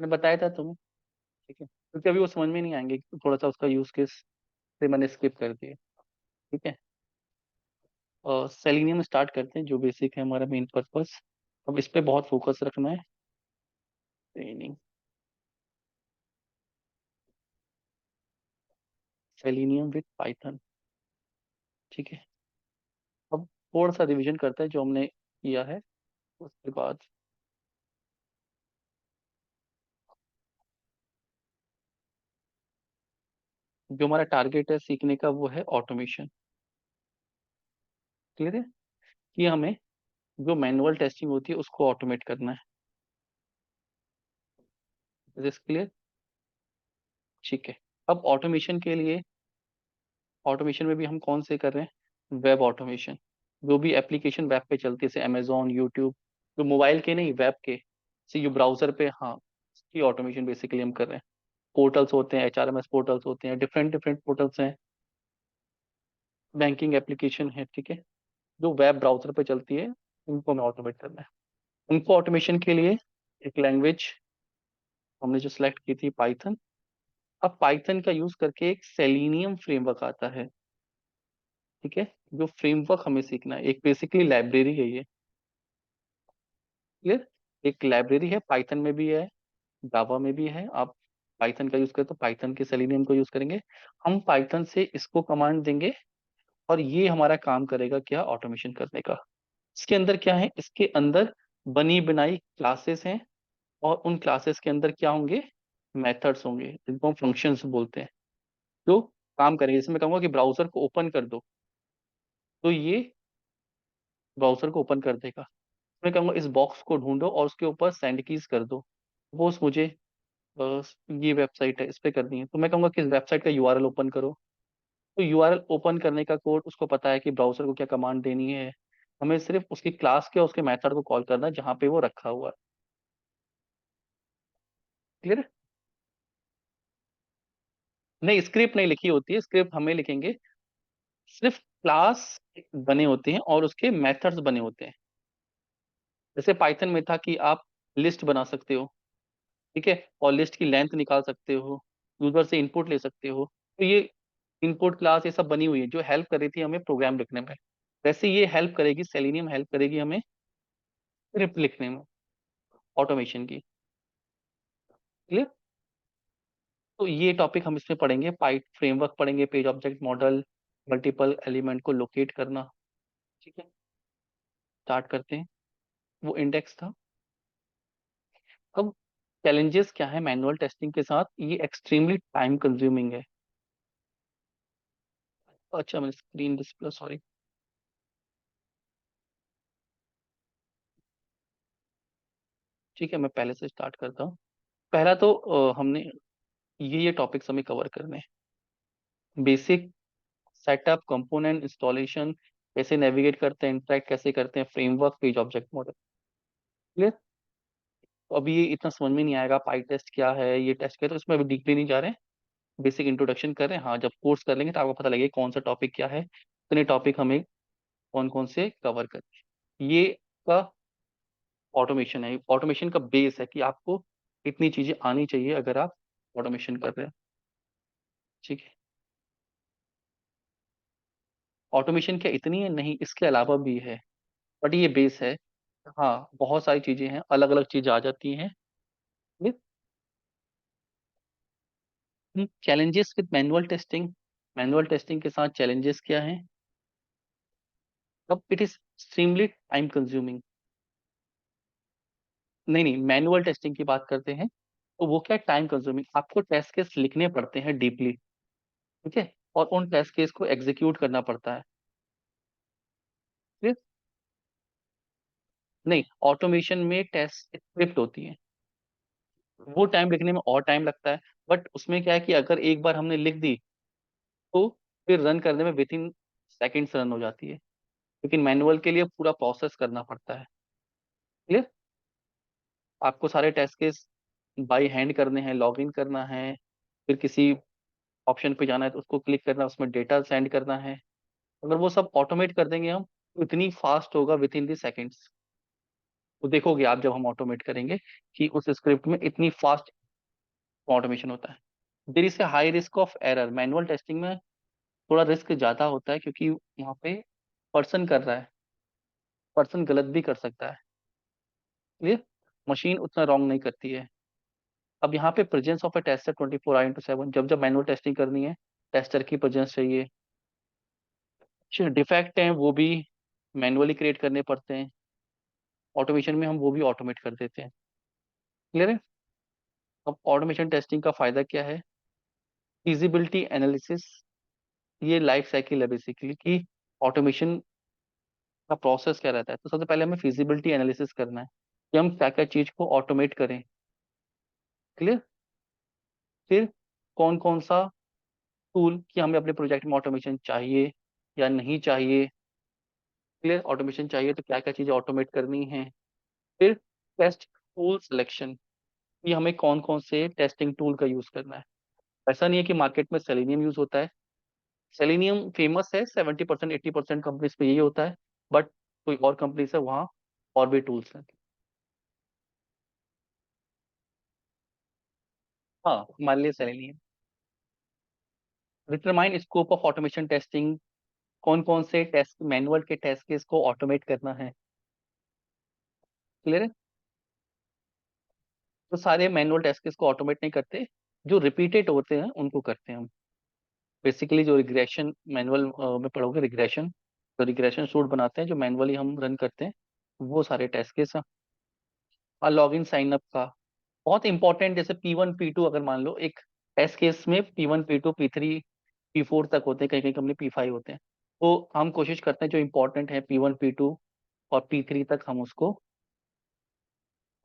मैंने बताया था तुम्हें। ठीक है, क्योंकि अभी वो समझ में नहीं आएंगे, थोड़ा सा उसका यूज केस से मैंने स्किप कर दिया। ठीक है, और सेलिनियम स्टार्ट करते हैं, जो बेसिक है हमारा मेन पर्पस। अब इस पे बहुत फोकस रखना है। Training selenium with Python. ठीक है, अब थोड़ा सा रिवीजन करते हैं जो हमने किया है, उसके बाद जो हमारा टारगेट है सीखने का वो है ऑटोमेशन। क्लियर है कि हमें जो मैनुअल टेस्टिंग होती है उसको ऑटोमेट करना है। Is this clear? ठीक है, अब ऑटोमेशन के लिए, ऑटोमेशन में भी हम कौन से कर रहे हैं, वेब ऑटोमेशन। जो भी एप्लीकेशन वेब पे चलती है, जैसे अमेजोन, यूट्यूब, जो मोबाइल के नहीं वेब के, से जो ब्राउजर पे, हाँ, उसकी ऑटोमेशन बेसिकली हम कर रहे हैं। पोर्टल्स होते हैं, एचआरएमएस पोर्टल्स होते हैं, डिफरेंट डिफरेंट पोर्टल्स हैं, बैंकिंग एप्लीकेशन है। ठीक है, जो वेब ब्राउजर पे चलती है, उनको हमें ऑटोमेट करना है। उनको ऑटोमेशन के लिए एक लैंग्वेज हमने जो सिलेक्ट की थी, पाइथन। अब पाइथन का यूज करके एक सेलिनियम फ्रेमवर्क आता है। ठीक है, जो फ्रेमवर्क हमें सीखना है, एक बेसिकली लाइब्रेरी है ये। क्लियर? एक लाइब्रेरी है, पाइथन में भी है, जावा में भी है। आप पाइथन का यूज करें तो पाइथन के सेलिनियम को यूज करेंगे। हम पाइथन से इसको कमांड देंगे और ये हमारा काम करेगा क्या, ऑटोमेशन करने का। इसके अंदर क्या है, इसके अंदर बनी बनाई क्लासेस हैं, और उन क्लासेस के अंदर क्या होंगे, मेथड्स होंगे, जिनको हम फंक्शंस बोलते हैं, जो काम करेंगे। जैसे मैं कहूंगा कि ब्राउजर को ओपन कर दो, तो ये ब्राउजर को ओपन कर देगा। मैं कहूंगा इस बॉक्स को ढूंढो और उसके ऊपर सेंड कीज कर दो। सपोज मुझे अ, ये वेबसाइट है, इस पे करनी है, तो मैं कहूंगा कि इस वेबसाइट का यूआरएल ओपन करो। तो यूआरएल ओपन करने का कोड उसको पता है कि ब्राउजर को क्या कमांड देनी है। हमें सिर्फ उसकी क्लास के और उसके मेथड को कॉल करना है जहाँ पे वो रखा हुआ है। क्लियर? नहीं, स्क्रिप्ट नहीं लिखी होती है, स्क्रिप्ट हमें लिखेंगे। सिर्फ क्लास बने होते हैं और उसके मेथड्स बने होते हैं। जैसे पाइथन में था कि आप लिस्ट बना सकते हो, ठीक है, और लिस्ट की लेंथ निकाल सकते हो, यूजर से इनपुट ले सकते हो। तो ये इनपुट क्लास ये सब बनी हुई है जो हेल्प कर रही थी हमें प्रोग्राम लिखने में। वैसे ये हेल्प करेगी, सेलिनियम हेल्प करेगी हमें स्क्रिप्ट लिखने में, ऑटोमेशन की। क्लियर? तो ये टॉपिक हम इसमें पढ़ेंगे, पाइप फ्रेमवर्क पढ़ेंगे, page object model, multiple element को लोकेट करना। ठीक है, स्टार्ट करते हैं। वो इंडेक्स था। अब चैलेंजेस क्या है मैनुअल टेस्टिंग के साथ, ये एक्सट्रीमली टाइम कंज्यूमिंग है। अच्छा, मैं स्क्रीन डिस्प्ले, सॉरी। ठीक है, मैं पहले से स्टार्ट करता हूँ। पहला तो हमने ये टॉपिक्स हमें कवर करने हैं। बेसिक सेटअप, कंपोनेंट इंस्टॉलेशन, कैसे नेविगेट करते हैं, इंटरेक्ट कैसे करते हैं, framework, page object model. Clear? तो अभी ये इतना समझ में नहीं आएगा पाई टेस्ट क्या है, ये टेस्ट क्या है, तो इसमें अभी डीपली नहीं जा रहे हैं। बेसिक इंट्रोडक्शन कर रहे हैं। हाँ, जब कोर्स कर लेंगे तो आपको पता लगेगा कौन सा टॉपिक क्या है, इतने टॉपिक हमें कौन कौन से कवर करते हैं। ये का ऑटोमेशन है, ऑटोमेशन का बेस है कि आपको इतनी चीजें आनी चाहिए अगर आप ऑटोमेशन कर रहे हैं। ठीक है, ऑटोमेशन क्या इतनी है, नहीं, इसके अलावा भी है, बट ये बेस है। हाँ, बहुत सारी चीजें हैं, अलग अलग चीजें आ जाती हैं। Challenges with manual testing, manual testing के साथ चैलेंजेस क्या हैं। अब it is extremely time consuming. नहीं नहीं, मैनुअल टेस्टिंग की बात करते हैं, तो वो क्या टाइम कंज्यूमिंग, आपको टेस्ट केस लिखने पड़ते हैं डीपली। ठीक है, और उन टेस्ट केस को एग्जीक्यूट करना पड़ता है। ठीक? नहीं, ऑटोमेशन में टेस्ट स्क्रिप्ट होती है, वो टाइम लिखने में और टाइम लगता है। बट उसमें क्या है कि अगर एक बार हमने लिख दी, तो फिर रन करने में विद इन सेकेंड्स रन हो जाती है। लेकिन मैनुअल के लिए पूरा प्रोसेस करना पड़ता है। क्लियर? आपको सारे टेस्ट केस बाई हैंड करने हैं, लॉग इन करना है, फिर किसी ऑप्शन पे जाना है तो उसको क्लिक करना है, उसमें डेटा सेंड करना है। अगर वो सब ऑटोमेट कर देंगे हम, तो इतनी फास्ट होगा विद इन दी सेकेंड्स। तो देखोगे आप जब हम ऑटोमेट करेंगे कि उस स्क्रिप्ट में इतनी फास्ट ऑटोमेशन होता है। There is a high risk of error, manual testing में थोड़ा रिस्क ज्यादा होता है क्योंकि वहाँ पे पर्सन कर रहा है, पर्सन गलत भी कर सकता है, इसलिए मशीन उतना रॉन्ग नहीं करती है। अब यहाँ पे presence of A tester 24 our into 7, जब जब मैनुअल टेस्टिंग करनी है टेस्टर की प्रेजेंस चाहिए। डिफेक्ट हैं वो भी मैनुअली क्रिएट करने पड़ते हैं, ऑटोमेशन में हम वो भी ऑटोमेट कर देते हैं। क्लियर है? अब ऑटोमेशन टेस्टिंग का फायदा क्या है? फिजिबिलिटी एनालिसिस, ये लाइफ साइकिल है बेसिकली कि ऑटोमेशन का प्रोसेस क्या रहता है। तो सबसे पहले हमें फिजिबिलिटी एनालिसिस करना है कि हम क्या क्या चीज को ऑटोमेट करें। क्लियर? फिर कौन कौन सा टूल कि हमें अपने प्रोजेक्ट में ऑटोमेशन चाहिए या नहीं चाहिए। क्लियर? ऑटोमेशन चाहिए तो क्या क्या चीजें ऑटोमेट करनी है। फिर टेस्ट टूल सिलेक्शन, कि हमें कौन कौन से टेस्टिंग टूल का यूज करना है। ऐसा नहीं है कि मार्केट में सेलेनियम यूज होता है, सेलेनियम फेमस है, 70% 80% कंपनीज पे यही होता है, बट कोई और कंपनीज है वहाँ और भी टूल्स हैं। हाँ, मान लिया selenium. Determine scope of automation testing, कौन कौन से टेस्ट मैनुअल के टेस्ट केस को ऑटोमेट करना है। क्लियर है? तो सारे मैनुअल टेस्ट केस को ऑटोमेट नहीं करते, जो रिपीटेड होते हैं उनको करते हैं हम। बेसिकली जो रिग्रेशन मैनुअल में पढ़ोगे, रिग्रेशन, तो रिग्रेशन सूट बनाते हैं जो मैनुअली हम रन करते हैं, वो सारे टेस्ट केस। और लॉगिन साइन अप का बहुत इंपॉर्टेंट, जैसे P1 P2, अगर मान लो एक टेस्ट केस में P1 P2 P3 P4 तक होते हैं, कहीं कहीं कंपनी P5 होते हैं, तो हम कोशिश करते हैं जो इंपॉर्टेंट है P1 P2 और P3 तक हम उसको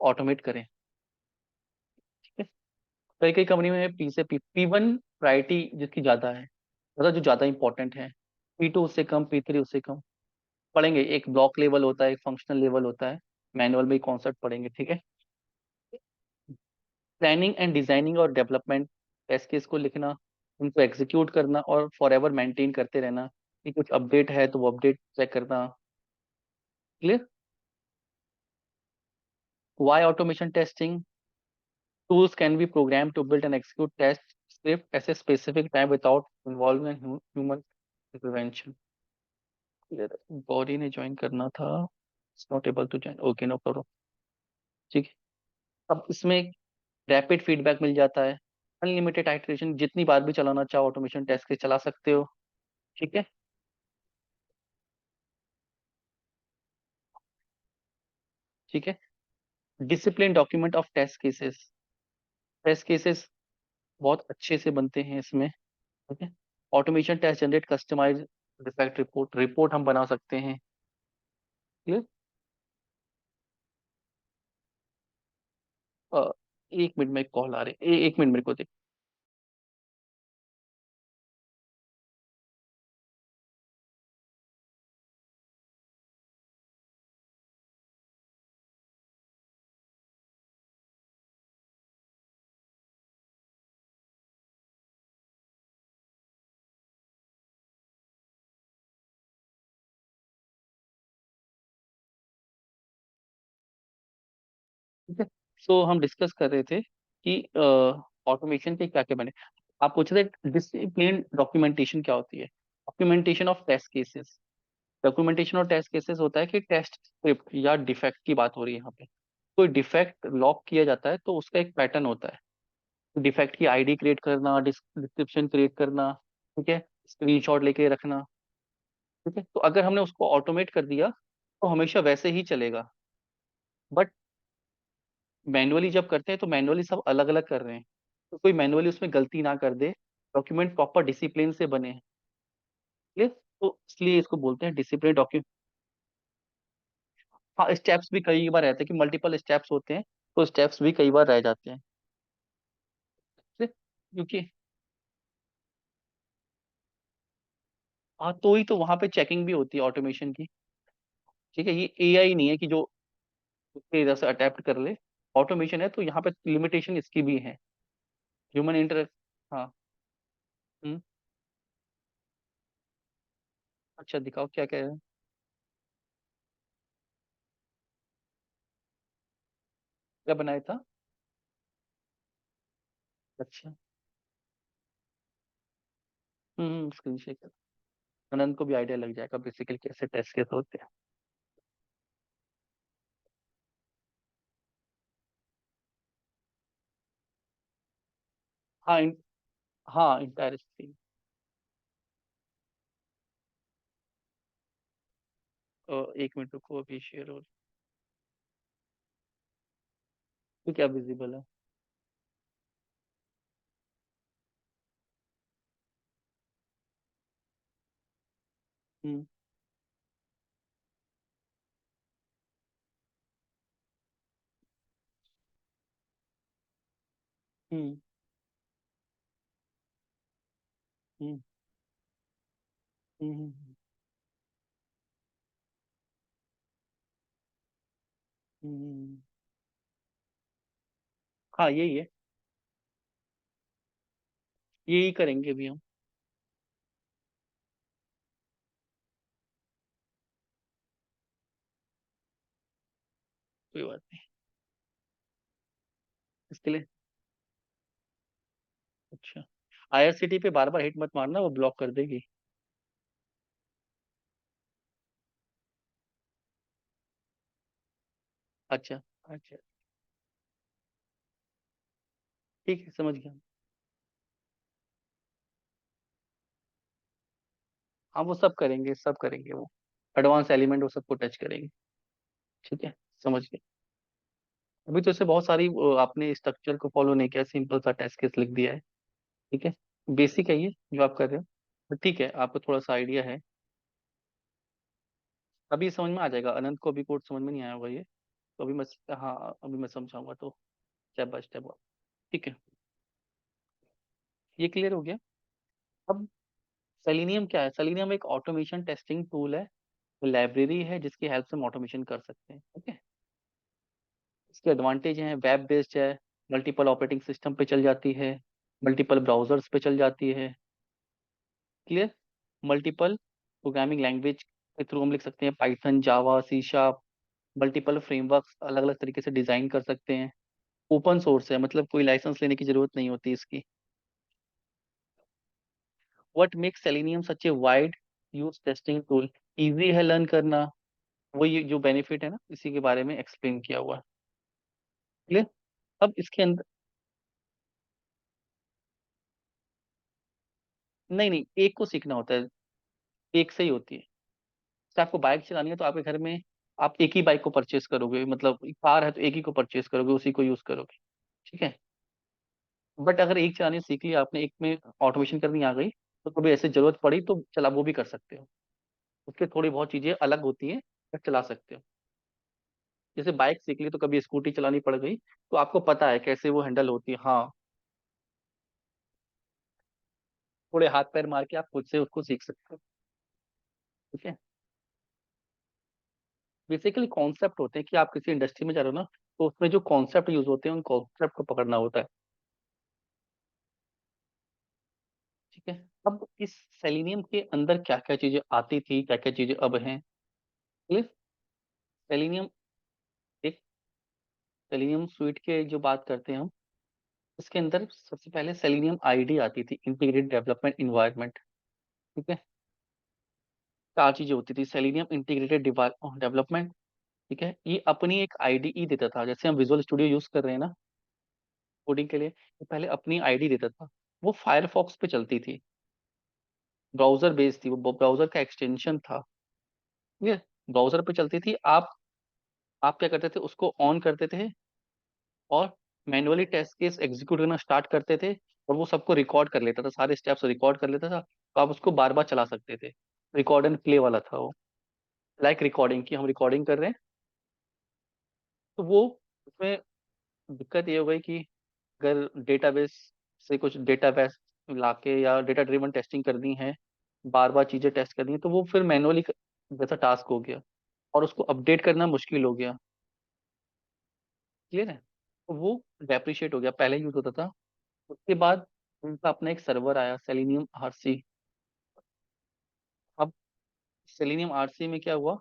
ऑटोमेट करें। ठीक है? कई कई कंपनी में P1 प्रायोरिटी जिसकी ज्यादा है, मतलब जो ज्यादा इंपॉर्टेंट है, P2 उससे कम, P3 उससे कम। पढ़ेंगे, एक ब्लॉक लेवल होता है, एक फंक्शनल लेवल होता है, मैनुअल में कॉन्सेप्ट पढ़ेंगे। ठीक है? प्लानिंग एंड डिजाइनिंग और डेवलपमेंट, टेस्ट केस को लिखना, उनको एग्जीक्यूट करना और फॉर एवर मेंटेन करते रहना, कि कुछ अपडेट है तो वो अपडेट चेक करना। Clear? Why automation testing, tools can be program to build and execute test script at a specific time without involving human intervention. Clear? बॉडी ने ज्वाइन करना था, not able to join, okay no problem. ठीक है? अब इसमें rapid feedback मिल जाता है, अनलिमिटेड आइटरेशन, जितनी बार भी चलाना चाहो ऑटोमेशन टेस्ट के चला सकते हो। ठीक है? ठीक है? Discipline document of test cases, test cases बहुत अच्छे से बनते हैं इसमें। ठीक है? Automation test generate customize defect report, report हम बना सकते हैं। क्लियर? एक मिनट में कॉल आ रही है, एक मिनट मेरे को दे। ठीक है? सो हम डिस्कस कर रहे थे कि ऑटोमेशन के क्या क्या बने। आप पूछ रहे डिसिप्लिन डॉक्यूमेंटेशन क्या होती है। Documentation of test cases, documentation और टेस्ट केसेस होता है कि टेस्ट स्क्रिप्ट या डिफेक्ट की बात हो रही है यहाँ पे, कोई डिफेक्ट लॉक किया जाता है तो उसका एक पैटर्न होता है। डिफेक्ट की आईडी क्रिएट करना, डिस्क्रिप्शन क्रिएट करना, ठीक है, स्क्रीनशॉट लेके रखना। ठीक है? तो अगर हमने उसको ऑटोमेट कर दिया तो हमेशा वैसे ही चलेगा, बट मैनुअली जब करते हैं तो मैनुअली सब अलग अलग कर रहे हैं, तो कोई मैनुअली उसमें गलती ना कर दे, डॉक्यूमेंट प्रॉपर डिसिप्लिन से बने। ठीक? तो इसलिए इसको बोलते हैं डिसिप्लिन डॉक्यूमेंट। हाँ, स्टेप्स भी कई बार रहते हैं कि मल्टीपल स्टेप्स होते हैं, तो स्टेप्स भी कई बार रह जाते हैं। ठीक है? क्योंकि हाँ, तो ही तो वहां पे चेकिंग भी होती है ऑटोमेशन की। ठीक है? ये एआई नहीं है कि जो उसके इधर से अडेप्ट कर ले, ऑटोमेशन है तो यहाँ पे लिमिटेशन इसकी भी है, ह्यूमन इंटर। हाँ। हम्म। अच्छा, दिखाओ क्या क्या है। क्या बनाया था? अच्छा। Screen share. अनंत को भी आइडिया लग जाएगा बेसिकली कैसे टेस्ट कैसे होते हैं। हाँ हाँ इंटायर स्क्रीन। 1 मिनट रुको, अभी शेयर हो। तो क्या विजिबल है? हम्म। हम्म। हम्म। हम्म। हम्म। हाँ यही है, यही करेंगे अभी हम। कोई बात नहीं। इसके लिए अच्छा, आईआरसीटी पे बार बार हिट मत मारना, वो ब्लॉक कर देगी। अच्छा। अच्छा। ठीक है, समझ गया। हाँ वो सब करेंगे, सब करेंगे वो, एडवांस एलिमेंट वो सबको टच करेंगे। ठीक है, समझ गए। अभी तो इससे बहुत सारी आपने स्ट्रक्चर को फॉलो नहीं किया, सिंपल सा टेस्ट केस लिख दिया है। ठीक है, बेसिक है ये जो आप कर रहे हो, तो ठीक है, आपको थोड़ा सा आइडिया है। अभी समझ में आ जाएगा, अनंत को अभी कोड समझ में नहीं आया होगा ये, तो अभी मैं, हाँ अभी मैं समझाऊंगा तो स्टेप बाय स्टेप। ठीक है, ये क्लियर हो गया। अब सेलिनियम क्या है? सेलिनियम एक ऑटोमेशन टेस्टिंग टूल है, लाइब्रेरी है जिसकी हेल्प से हम ऑटोमेशन कर सकते हैं। ठीक है, इसके एडवांटेज हैं, वेब बेस्ड है, मल्टीपल ऑपरेटिंग सिस्टम पे चल जाती है, मल्टीपल ब्राउजर्स पे चल जाती है। क्लियर? मल्टीपल प्रोग्रामिंग लैंग्वेज के थ्रू हम लिख सकते हैं, पाइथन, जावा, सी शार्प, मल्टीपल फ्रेमवर्क्स अलग अलग तरीके से डिजाइन कर सकते हैं। ओपन सोर्स है, मतलब कोई लाइसेंस लेने की जरूरत नहीं होती इसकी। What makes selenium such a wide use testing tool? Easy है लर्न करना, वो ये जो बेनिफिट है ना, इसी के बारे में एक्सप्लेन किया हुआ है। क्लियर? अब इसके अंदर, नहीं नहीं, एक को सीखना होता है, एक से ही होती है। जैसे आपको बाइक चलानी है तो आपके घर में आप एक ही बाइक को परचेस करोगे, मतलब कार है तो एक ही को परचेस करोगे, उसी को यूज करोगे। ठीक है, बट अगर एक चलानी सीख लिया आपने, एक में ऑटोमेशन करनी आ गई, तो कभी ऐसे जरूरत पड़ी तो चला वो भी कर सकते हो। उसके थोड़ी बहुत चीजें अलग होती हैं, बट चला सकते हो। जैसे बाइक सीख ली तो कभी स्कूटी चलानी पड़ गई, तो आपको पता है कैसे वो हैंडल होती है। हाँ, थोड़े हाथ पैर मार के आप खुद से उसको सीख सकते हो। ठीक है, बेसिकली कॉन्सेप्ट होते हैं कि आप किसी इंडस्ट्री में जा रहे हो ना, तो उसमें जो कॉन्सेप्ट यूज होते हैं उन कॉन्सेप्ट को पकड़ना होता है। ठीक है, अब इस सेलेनियम के अंदर क्या क्या चीजें आती थी, क्या क्या चीजें अब हैं। क्लियर? सेलेनियम, एक सेलेनियम स्वीट के जो बात करते हैं हम, इसके अंदर सबसे पहले सेलेनियम आईडी आती थी, इंटीग्रेटेड डेवलपमेंट इन्वायरमेंट। ठीक है, चार चीजें होती थी, सेलेनियम इंटीग्रेटेड डेवलपमेंट। ठीक है, ये अपनी एक आईडीई देता था, जैसे हम विजुअल स्टूडियो यूज कर रहे हैं ना कोडिंग के लिए, ये पहले अपनी आईडी देता था। वो फायरफॉक्स पे चलती थी, ब्राउजर बेस्ड थी, वो ब्राउजर का एक्सटेंशन था। ठीक है, ब्राउजर पे चलती थी। आप क्या करते थे, उसको ऑन करते थे और मैन्युअली टेस्ट केस एग्जीक्यूट करना स्टार्ट करते थे, और वो सबको रिकॉर्ड कर लेता था, सारे स्टेप्स रिकॉर्ड कर लेता था, तो आप उसको बार बार चला सकते थे। रिकॉर्ड एंड प्ले वाला था वो, लाइक रिकॉर्डिंग की हम रिकॉर्डिंग कर रहे हैं, तो वो उसमें दिक्कत ये हो गई कि अगर डेटाबेस से कुछ डेटाबेस लाके या डेटा ड्रिवन टेस्टिंग करनी है, बार बार चीजें टेस्ट करनी है, तो वो फिर मैनुअली जैसा टास्क हो गया, और उसको अपडेट करना मुश्किल हो गया। क्लियर है? तो वो डेप्रिशिएट हो गया, पहले यूज होता था। उसके बाद उनका अपना एक सर्वर आया, सेलेनियम आरसी। अब सेलेनियम आरसी में क्या हुआ,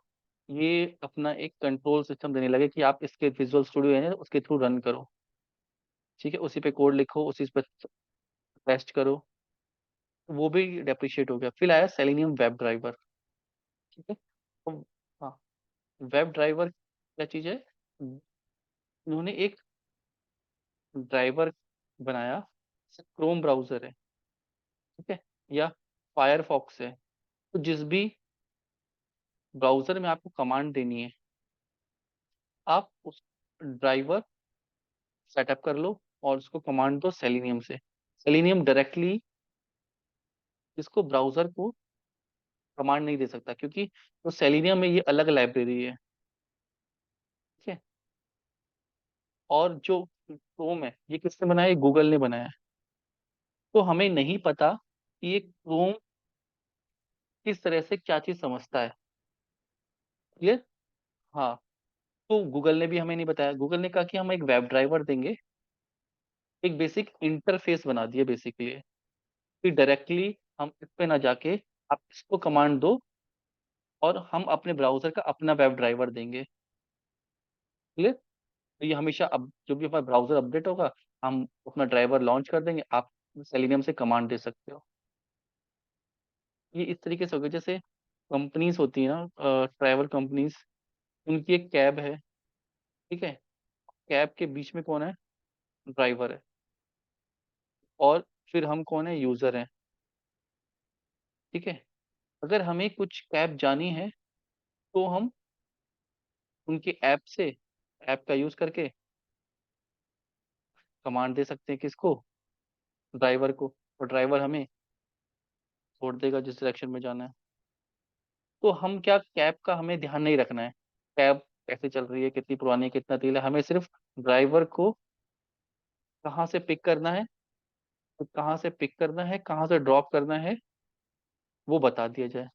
ये अपना एक कंट्रोल सिस्टम देने लगे कि आप इसके विजुअल स्टूडियो है ना उसके थ्रू रन करो। ठीक है, उसी पे कोड लिखो, उसी पे टेस्ट करो। तो वो भी डेप्रिशिएट हो गया। फिर आया सेलेनियम वेब ड्राइवर। ठीक है। तो हाँ, वेब ड्राइवर क्या चीज़ है? उन्होंने एक ड्राइवर बनाया, क्रोम ब्राउजर है, ठीक है, या फायरफॉक्स है, तो जिस भी ब्राउजर में आपको कमांड देनी है, आप उस ड्राइवर सेटअप कर लो और उसको कमांड दो सेलेनियम से। सेलेनियम डायरेक्टली इसको ब्राउजर को कमांड नहीं दे सकता, क्योंकि तो सेलेनियम में ये अलग लाइब्रेरी है। ठीक है। और जो क्रोम है ये किसने बनाया? ये गूगल ने बनाया है। तो हमें नहीं पता कि ये क्रोम किस तरह से क्या चीज समझता है। क्लियर? हाँ। तो गूगल ने भी हमें नहीं बताया। गूगल ने कहा कि हम एक वेब ड्राइवर देंगे, एक बेसिक इंटरफेस बना दिया बेसिकली, कि डायरेक्टली हम इस पे ना जाके आप इसको कमांड दो और हम अपने ब्राउजर का अपना वेब ड्राइवर देंगे। क्लियर? तो ये हमेशा अब जो भी हमारा ब्राउजर अपडेट होगा, हम अपना ड्राइवर लॉन्च कर देंगे, आप सेलेनियम से कमांड दे सकते हो। ये इस तरीके से हो गया। जैसे कंपनीज होती है ना, ट्रैवल कंपनीज, उनकी एक कैब है, ठीक है, कैब के बीच में कौन है? ड्राइवर है। और फिर हम कौन है? यूजर हैं। ठीक है। अगर हमें कुछ कैब जानी है तो हम उनके ऐप से, ऐप का यूज करके कमांड दे सकते हैं किसको? ड्राइवर को। और ड्राइवर हमें छोड़ देगा जिस डायरेक्शन में जाना है। तो हम क्या, कैब का हमें ध्यान नहीं रखना है, कैब कैसे चल रही है, कितनी पुरानी है, कितना तेल है, हमें सिर्फ ड्राइवर को कहाँ से पिक करना है, तो कहाँ से पिक करना है, कहाँ से ड्रॉप करना है, वो बता दिया जाए।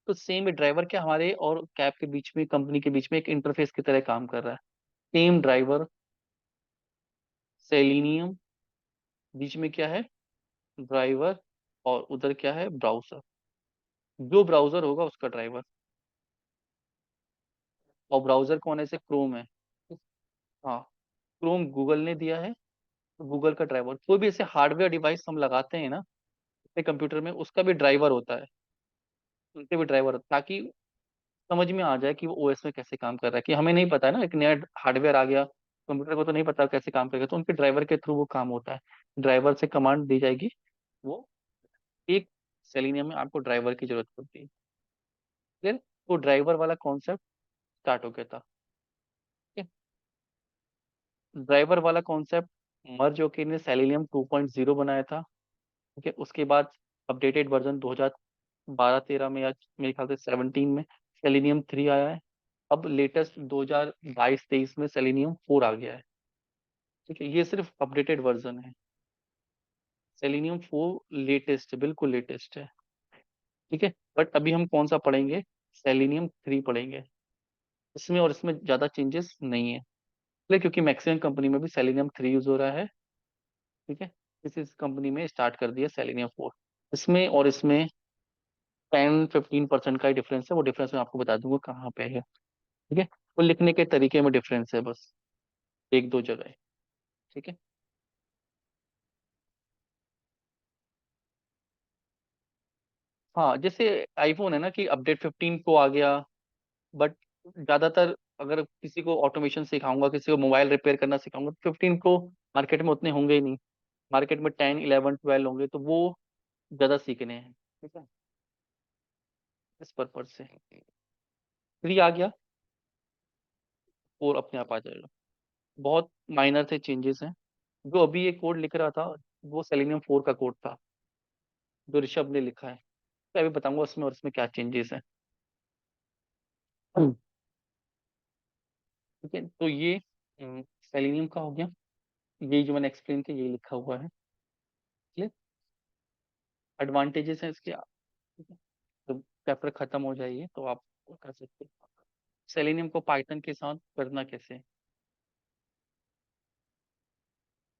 तो सेम ड्राइवर क्या हमारे और कैब के बीच में, कंपनी के बीच में एक इंटरफेस की तरह काम कर रहा है। सेम ड्राइवर, सेलेनियम, बीच में क्या है? ड्राइवर, और उधर क्या है? ब्राउजर। जो ब्राउजर होगा उसका ड्राइवर। और ब्राउजर कौन है? से क्रोम है। हाँ, क्रोम गूगल ने दिया है, तो गूगल का ड्राइवर। कोई भी ऐसे हार्डवेयर डिवाइस हम लगाते हैं ना अपने कंप्यूटर में, उसका भी ड्राइवर होता है, उनके भी ड्राइवर, ताकि समझ में आ जाए कि वो ओएस में कैसे काम कर रहा है। कि हमें नहीं पता है ना, एक नया हार्डवेयर आ गया, कंप्यूटर को तो नहीं पता कैसे काम करेगा, तो उनके ड्राइवर के थ्रू वो काम होता है। ड्राइवर से कमांड दी जाएगी, वो एक सेलेनियम में आपको ड्राइवर की जरूरत पड़ती है। फिर तो ड्राइवर वाला कॉन्सेप्ट स्टार्ट हो गया था। ठीक है। ड्राइवर वाला कॉन्सेप्ट मर्ज होके इन्हें सेलेनियम 2.0 बनाया था। ठीक है। उसके बाद अपडेटेड वर्जन 2012-13 में, या मेरे ख्याल से 17 में सेलेनियम 3 आया है। अब लेटेस्ट 2022-23 में सेलेनियम 4 आ गया है। ठीक है, ये सिर्फ अपडेटेड वर्जन है। सेलेनियम 4 लेटेस्ट है, बिल्कुल लेटेस्ट है। ठीक है। बट अभी हम कौन सा पढ़ेंगे? सेलेनियम 3 पढ़ेंगे। इसमें और इसमें ज़्यादा चेंजेस नहीं है, इसलिए क्योंकि मैक्सिमम कंपनी में भी सेलेनियम 3 यूज हो रहा है। ठीक है। इस कंपनी में स्टार्ट कर दिया सेलेनियम 4। इसमें और इसमें 10-15% का ही डिफरेंस है। वो डिफरेंस मैं आपको बता दूंगा कहाँ पे है। ठीक है। वो लिखने के तरीके में डिफरेंस है बस, एक दो जगह है। ठीक है। हाँ, जैसे आईफोन है ना, कि अपडेट 15 को आ गया, बट ज्यादातर अगर किसी को ऑटोमेशन सिखाऊंगा, किसी को मोबाइल रिपेयर करना सिखाऊंगा, तो 15 प्रो मार्केट में उतने होंगे ही नहीं। मार्केट में 10, 11, 12 होंगे, तो वो ज्यादा सीखने हैं। ठीक है। इस पर्पज से 3 आ गया, 4 अपने आप आ जाएगा। बहुत माइनर से चेंजेस हैं। जो अभी ये कोड लिख रहा था, वो सेलेनियम 4 का कोड था, जो ऋषभ ने लिखा है। तो अभी बताऊंगा उसमें और इसमें क्या चेंजेस हैं। ठीक है। तो ये सेलेनियम का हो गया। ये जो मैंने एक्सप्लेन किया, ये लिखा हुआ है। क्लियर? एडवांटेजेस हैं इसके। ठीक है। तो चैप्टर खत्म हो जाइए तो आप कर सकते हैं। सेलेनियम को पाइथन के साथ करना कैसे?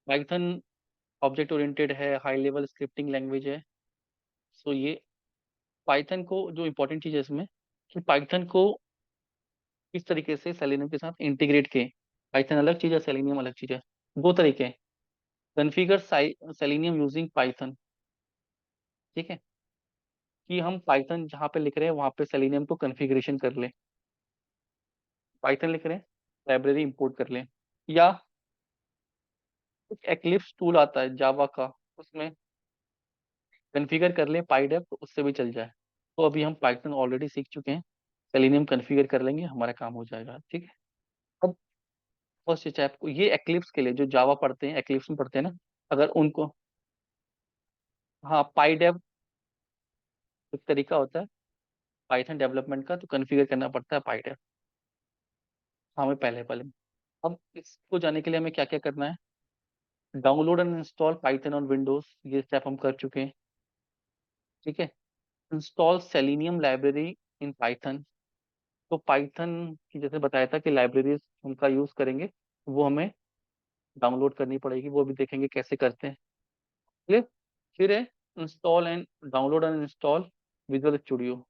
पाइथन ऑब्जेक्ट ओरिएंटेड है, हाई लेवल स्क्रिप्टिंग लैंग्वेज है। सो ये पाइथन को जो इम्पोर्टेंट चीज़ है इसमें, कि पाइथन को किस तरीके से सेलेनियम के साथ इंटीग्रेट किए। पाइथन अलग चीज है, सेलेनियम अलग चीज है। दो तरीके हैं, कॉन्फ़िगर सेलेनियम यूजिंग पाइथन। ठीक है, कि हम पाइथन जहाँ पे लिख रहे हैं वहां पे सेलेनियम को कॉन्फ़िगरेशन कर लें। पाइथन लिख रहे हैं, लाइब्रेरी इंपोर्ट कर लें, या एक एक्लिप्स टूल आता है जावा का, उसमें कॉन्फ़िगर कर लें पाइडेप, तो उससे भी चल जाए। तो अभी हम पाइथन ऑलरेडी सीख चुके हैं, सेलेनियम कॉन्फ़िगर कर लेंगे, हमारा काम हो जाएगा। ठीक है, अब फर्स्ट स्टेप को, ये एक्लिप्स के लिए जो जावा पढ़ते हैं, एक्लिप्स में पढ़ते हैं ना, अगर उनको, हाँ पाइडेप एक तरीका होता है पाइथन डेवलपमेंट का, तो कॉन्फ़िगर करना पड़ता है पाइडेप, हमें पहले पहले। अब इसको जाने के लिए हमें क्या क्या करना है, download and install Python on Windows, ये स्टेप हम कर चुके हैं। ठीक है, install selenium library in Python, तो पाइथन की जैसे बताया था कि लाइब्रेरीज उनका यूज करेंगे, वो हमें डाउनलोड करनी पड़ेगी, वो भी देखेंगे कैसे करते हैं। क्लियर। फिर है install and download and install visual studio.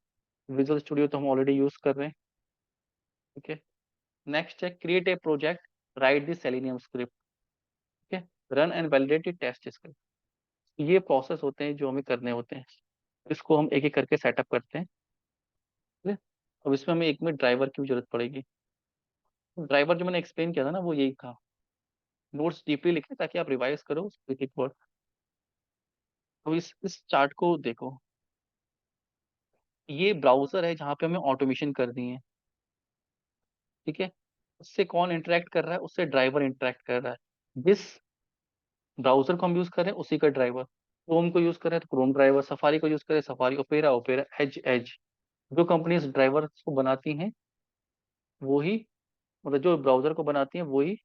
Visual studio तो हम ऑलरेडी यूज कर रहे हैं। ठीक है, नेक्स्ट है create a project, write the Selenium script. ठीक है, run and validate test script. ये प्रोसेस होते हैं जो हमें करने होते हैं, इसको हम एक एक करके सेटअप करते हैं। ठीक है? अब इसमें हमें एक में ड्राइवर की भी जरूरत पड़ेगी। ड्राइवर जो मैंने एक्सप्लेन किया था ना, वो यही था, नोट्स डीपली लिखें ताकि आप रिवाइज करो एक एक वर्ड। अब इस चार्ट को देखो, ये ब्राउजर है जहाँ पे हमें ऑटोमेशन करनी है। ठीक है, उससे कौन इंटरेक्ट कर रहा है, उससे ड्राइवर इंटरेक्ट कर रहा है। जिस ब्राउजर को हम यूज कर रहे हैं उसी का ड्राइवर, क्रोम को यूज कर रहे हैं तो क्रोम ड्राइवर, सफारी को यूज करें Safari, Opera Opera, Edge Edge. जो कंपनी इस ड्राइवर को बनाती हैं वो ही, मतलब जो ब्राउजर को बनाती है वही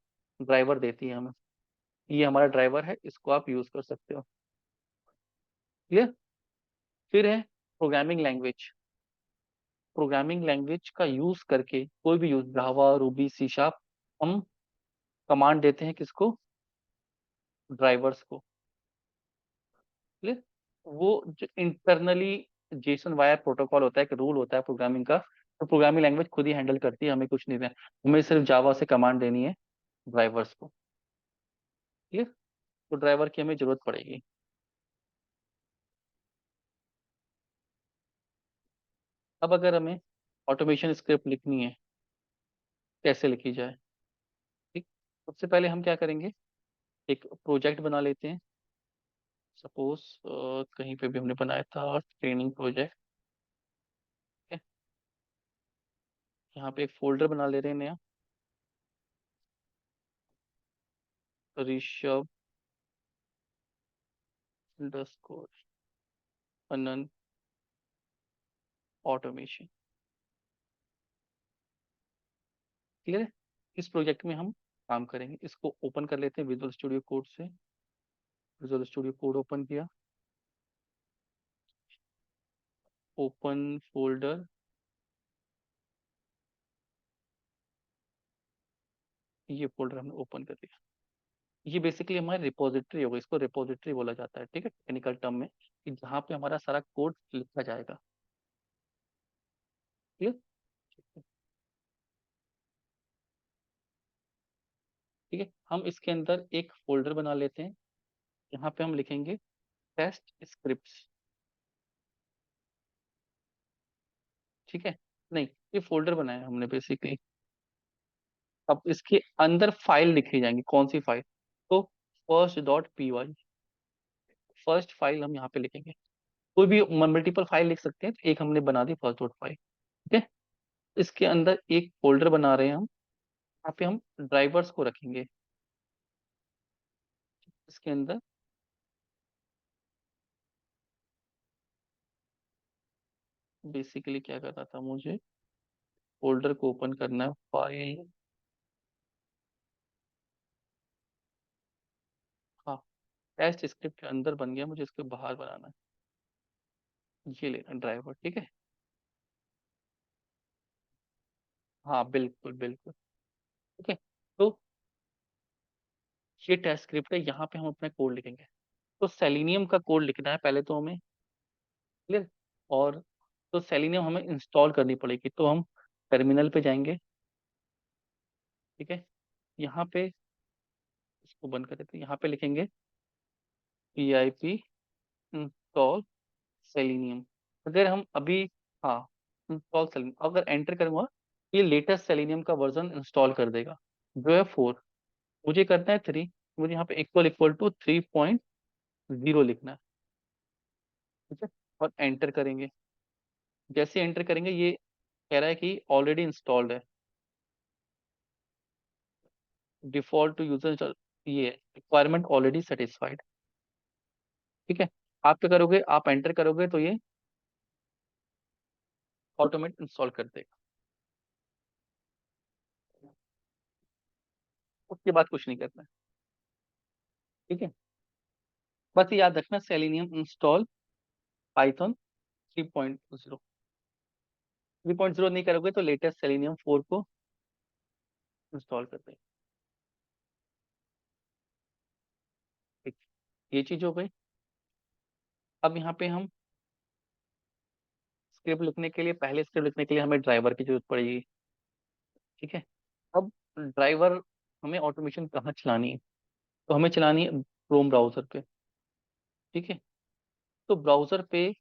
ड्राइवर देती है हमें। ये हमारा ड्राइवर है, इसको आप यूज कर सकते हो। क्लियर। फिर है प्रोग्रामिंग लैंग्वेज। प्रोग्रामिंग लैंग्वेज का यूज करके कोई भी यूज, जावा रूबी सी शार्प, हम कमांड देते हैं किसको, ड्राइवर्स को। क्लियर। वो जो इंटरनली जेसन वायर प्रोटोकॉल होता है, एक रूल होता है प्रोग्रामिंग का, तो प्रोग्रामिंग लैंग्वेज खुद ही हैंडल करती है, हमें कुछ नहीं देना, हमें सिर्फ जावा से कमांड देनी है ड्राइवर्स को। क्लियर, तो ड्राइवर की हमें जरूरत पड़ेगी। अब अगर हमें ऑटोमेशन स्क्रिप्ट लिखनी है, कैसे लिखी जाए। ठीक, सबसे पहले हम क्या करेंगे, एक प्रोजेक्ट बना लेते हैं। सपोज कहीं पे भी हमने बनाया था ट्रेनिंग प्रोजेक्ट। यहाँ पे एक फोल्डर बना ले रहे हैं नया, ऋषभ अंडरस्कोर अनंत ऑटोमेशन। क्लियर है, इस प्रोजेक्ट में हम काम करेंगे। इसको ओपन कर लेते हैं विजुअल स्टूडियो कोड से। विजुअल स्टूडियो कोड ओपन किया, ओपन फोल्डर, ये फोल्डर हमने ओपन कर दिया। ये बेसिकली हमारी रिपोजिटरी होगा, इसको रिपोजिटरी बोला जाता है। ठीक है, टेक्निकल टर्म में, कि जहाँ पे हमारा सारा कोड लिखा जाएगा। क्लियर। ठीक है, हम इसके अंदर एक फोल्डर बना लेते हैं, यहाँ पे हम लिखेंगे टेस्ट स्क्रिप्ट्स। ठीक है, नहीं, ये फोल्डर बनाया हमने बेसिकली। अब इसके अंदर फाइल लिखी जाएंगी, कौन सी फाइल, तो first.py, फर्स्ट फाइल हम यहाँ पे लिखेंगे। कोई भी मल्टीपल फाइल लिख सकते हैं, तो एक हमने बना दी first.py। ठीक है, इसके अंदर एक फोल्डर बना रहे हैं हम, यहाँ पे हम ड्राइवर्स को रखेंगे। इसके अंदर बेसिकली क्या करना था मुझे, फोल्डर को ओपन करना है, फाइल, हाँ, टेस्ट स्क्रिप्ट के अंदर बन गया, मुझे इसके बाहर बनाना है, ये लेना ड्राइवर। ठीक है, हाँ बिल्कुल बिल्कुल। ठीक है, तो ये टेस्ट स्क्रिप्ट है, यहाँ पे हम अपना कोड लिखेंगे। तो सेलेनियम का कोड लिखना है पहले तो हमें। क्लियर। और तो सेलेनियम हमें इंस्टॉल करनी पड़ेगी, तो हम टर्मिनल पे जाएंगे। ठीक है, यहाँ पे इसको बंद कर देते हैं, यहाँ पे लिखेंगे pip इंस्टॉल सेलेनियम। अगर हम अभी, हाँ, इंस्टॉल सेलेनियम अगर एंटर करूंगा, ये लेटेस्ट सेलेनियम का वर्जन इंस्टॉल कर देगा, जो है 4। मुझे करना है 3, मुझे यहाँ पे इक्वल इक्वल टू 3.0 लिखना है। ठीक है, और एंटर करेंगे। जैसे एंटर करेंगे, ये कह रहा है कि ऑलरेडी इंस्टॉल्ड है, डिफॉल्ट टू यूजर, ये रिक्वायरमेंट ऑलरेडी सेटिस्फाइड। ठीक है, आप क्या करोगे, आप एंटर करोगे तो ये ऑटोमेट इंस्टॉल कर देगा। उसके बाद कुछ नहीं करना है। ठीक है, बस ये याद रखना, सेलेनियम इंस्टॉल पाइथन 3.0। 3.0 नहीं करोगे तो लेटेस्ट सेलेनियम 4 को इंस्टॉल कर देगा। ठीक, ये चीज हो गई। अब यहाँ पे हम स्क्रिप्ट लिखने के लिए, पहले स्क्रिप्ट लिखने के लिए हमें ड्राइवर की जरूरत पड़ेगी। ठीक है, अब ड्राइवर हमें ऑटोमेशन कहाँ चलानी है, तो हमें चलानी है क्रोम ब्राउजर पे। ठीक है, तो ब्राउजर पे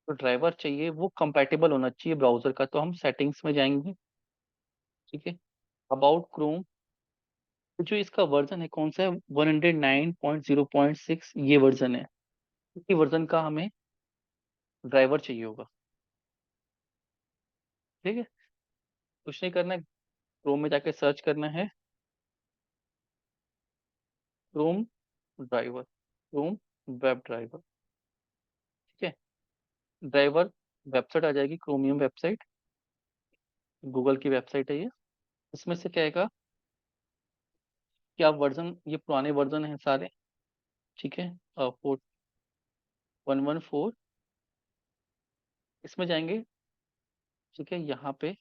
जो ड्राइवर चाहिए वो कंपैटिबल होना चाहिए ब्राउजर का, तो हम सेटिंग्स में जाएंगे। ठीक है, अबाउट क्रोम, तो जो इसका वर्जन है कौन सा है, 109.0.6 ये वर्जन है। इसी वर्जन का हमें ड्राइवर चाहिए होगा। ठीक है, कुछ नहीं करना है, क्रोम में जाके सर्च करना है Chrome driver, Chrome web driver. ठीक है, ड्राइवर वेबसाइट आ जाएगी, क्रोमियम वेबसाइट, गूगल की वेबसाइट है ये। इसमें से क्या आएगा, क्या वर्जन, ये पुराने वर्जन हैं सारे। ठीक है, 114, इसमें जाएंगे। ठीक है, यहाँ पे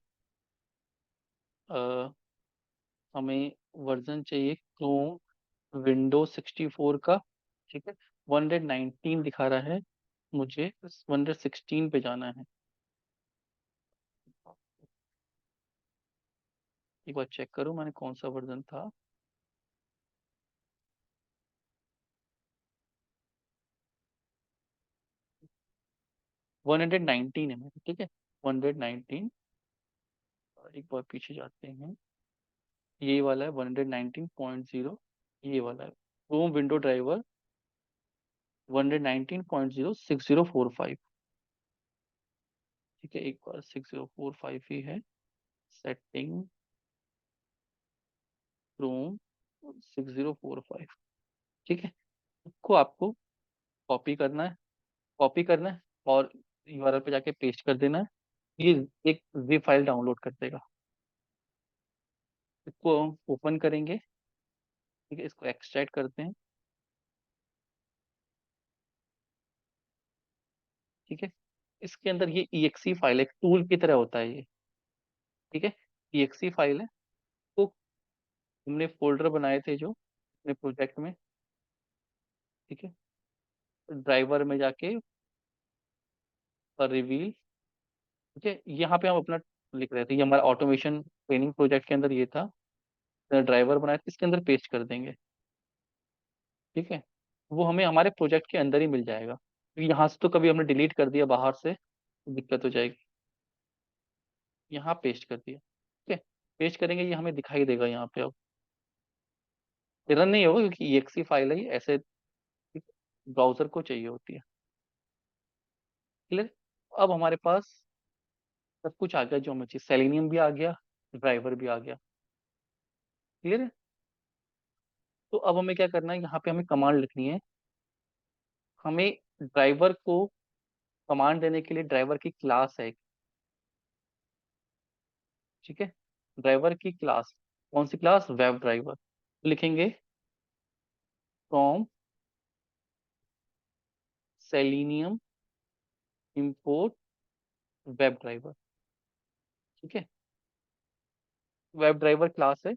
अ, हमें वर्जन चाहिए क्रोम विंडो 64 का। ठीक है, 119 दिखा रहा है, मुझे 116 पे जाना है। एक बार चेक करूँ मैंने कौन सा वर्जन था। 119 है मेरा। ठीक है, 119, एक बार पीछे जाते हैं, ये वाला है 119.0, ये वाला है क्रोम विंडो ड्राइवर 119.06045। ठीक है, एक बार 6045 ही है, सेटिंग क्रोम 6045। ठीक है, इसको आपको कॉपी करना है, कॉपी करना है और यूआरएल पे जाके पेस्ट कर देना है। ये एक zip फाइल डाउनलोड कर देगा। इसको ओपन करेंगे। ठीक है, इसको एक्सट्रैक्ट करते हैं। ठीक है, इसके अंदर ये exe फाइल एक टूल की तरह होता है ये। ठीक है, exe फाइल है, तो हमने फोल्डर बनाए थे जो अपने प्रोजेक्ट में। ठीक है, ड्राइवर में जाके रिवील। ठीक है, यहाँ पे हम अपना लिख रहे थे, ये हमारा ऑटोमेशन ट्रेनिंग प्रोजेक्ट के अंदर ये था, ड्राइवर बनाया था, इसके अंदर पेस्ट कर देंगे। ठीक है, वो हमें हमारे प्रोजेक्ट के अंदर ही मिल जाएगा, क्योंकि यहाँ से तो कभी हमने डिलीट कर दिया बाहर से तो दिक्कत हो जाएगी। यहाँ पेस्ट कर दिया। ठीक है, पेस्ट करेंगे, ये हमें दिखाई देगा यहाँ पे। अब रन नहीं होगा क्योंकि exe फाइल है ये, ऐसे ब्राउजर को चाहिए होती है। क्लियर, अब हमारे पास सब कुछ आ गया जो हमें चाहिए, सेलेनियम भी आ गया, ड्राइवर भी आ गया। क्लियर है, तो अब हमें क्या करना है, यहाँ पे हमें कमांड लिखनी है। हमें ड्राइवर को कमांड देने के लिए ड्राइवर की क्लास है एक। ठीक है, ड्राइवर की क्लास, कौन सी क्लास, वेब ड्राइवर। तो लिखेंगे from selenium import web driver. ठीक है, वेब ड्राइवर क्लास है,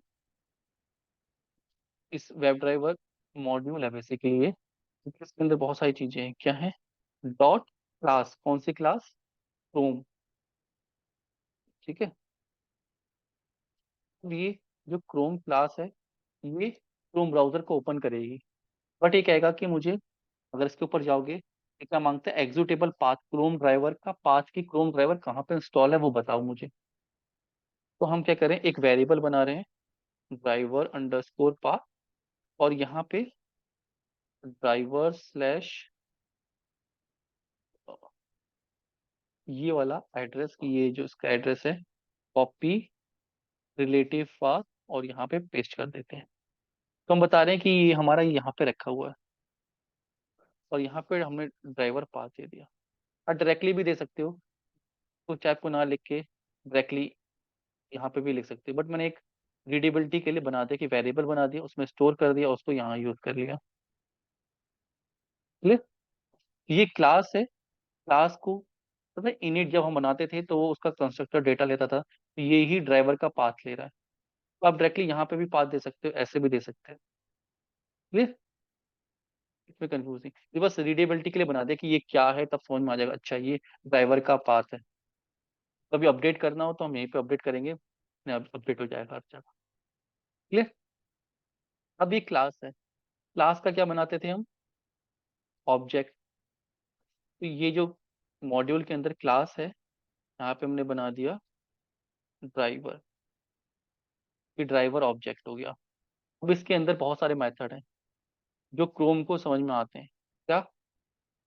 इस वेब ड्राइवर मॉड्यूल है बेसिकली ये, क्योंकि इसके अंदर बहुत सारी चीजें हैं। क्या है, डॉट क्लास, कौन सी क्लास, क्रोम। ठीक है, तो ये जो क्रोम क्लास है, ये क्रोम ब्राउजर को ओपन करेगी, बट ये कहेगा कि मुझे, अगर इसके ऊपर जाओगे, ये क्या मांगता है, एग्जीक्यूटेबल पाथ, क्रोम ड्राइवर का पाथ की क्रोम ड्राइवर कहाँ पे इंस्टॉल है वो बताओ मुझे। तो हम क्या करें, एक वेरिएबल बना रहे हैं, ड्राइवर अंडरस्कोर पाथ, और यहाँ पे ड्राइवर स्लैश ये वाला एड्रेस, ये जो इसका एड्रेस है, कॉपी रिलेटिव पाथ, और यहाँ पे पेस्ट कर देते हैं। तो हम बता रहे हैं कि ये हमारा यहाँ पे रखा हुआ है, और यहाँ पे हमने ड्राइवर पाथ दे दिया। और डायरेक्टली भी दे सकते हो, तो चाहे को ना लिख के डायरेक्टली यहाँ पे भी लिख सकते हो, बट मैंने एक रीडेबिलिटी के लिए बना दिया कि वेरिएबल बना दिया, उसमें स्टोर कर दिया, उसको यहाँ यूज कर लिया। क्लियर? ये क्लास है, क्लास को पता है इनिट जब हम बनाते थे तो वो उसका कंस्ट्रक्टर डेटा लेता था, तो ये ही ड्राइवर का पाथ ले रहा है। तो आप डायरेक्टली यहाँ पे भी पाथ दे सकते हो, ऐसे भी दे सकते हैं। क्लियर? इसमें कंफ्यूजिंग, ये बस रीडेबिलिटी के लिए बना दिया कि ये क्या है, तब समझ में आ जाएगा, अच्छा ये ड्राइवर का पाथ है। कभी अपडेट करना हो तो हम यहीं पे अपडेट करेंगे, अपडेट हो जाएगा हर जगह। क्लियर? अब ये क्लास है, क्लास का क्या बनाते थे हम, ऑब्जेक्ट। तो ये जो मॉड्यूल के अंदर क्लास है, यहाँ पे हमने बना दिया ड्राइवर, ये ड्राइवर ऑब्जेक्ट हो गया। अब इसके अंदर बहुत सारे मेथड हैं जो क्रोम को समझ में आते हैं। क्या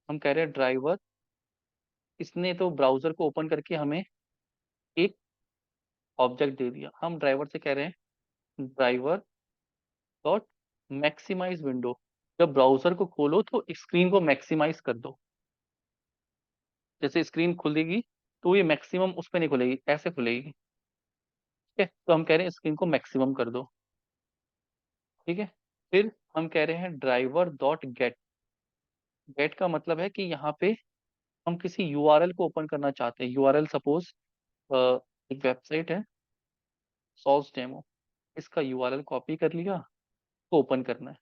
हम कह रहे हैं, ड्राइवर, इसने तो ब्राउजर को ओपन करके हमें एक ऑब्जेक्ट दे दिया, हम ड्राइवर से कह रहे हैं ड्राइवर डॉट मैक्सिमाइज विंडो, जब ब्राउजर को खोलो तो स्क्रीन को मैक्सिमाइज कर दो। जैसे स्क्रीन खुलेगी तो ये मैक्सिमम उस पर नहीं खुलेगी, ऐसे खुलेगी। ठीक है, तो हम कह रहे हैं स्क्रीन को मैक्सिमम कर दो। ठीक है, फिर हम कह रहे हैं ड्राइवर डॉट गेट। गेट का मतलब है कि यहाँ पे हम किसी यूआरएल को ओपन करना चाहते हैं, यूआरएल सपोज एक वेबसाइट है सोर्स डेमो, इसका यूआरएल कॉपी कर लिया, तो ओपन करना है।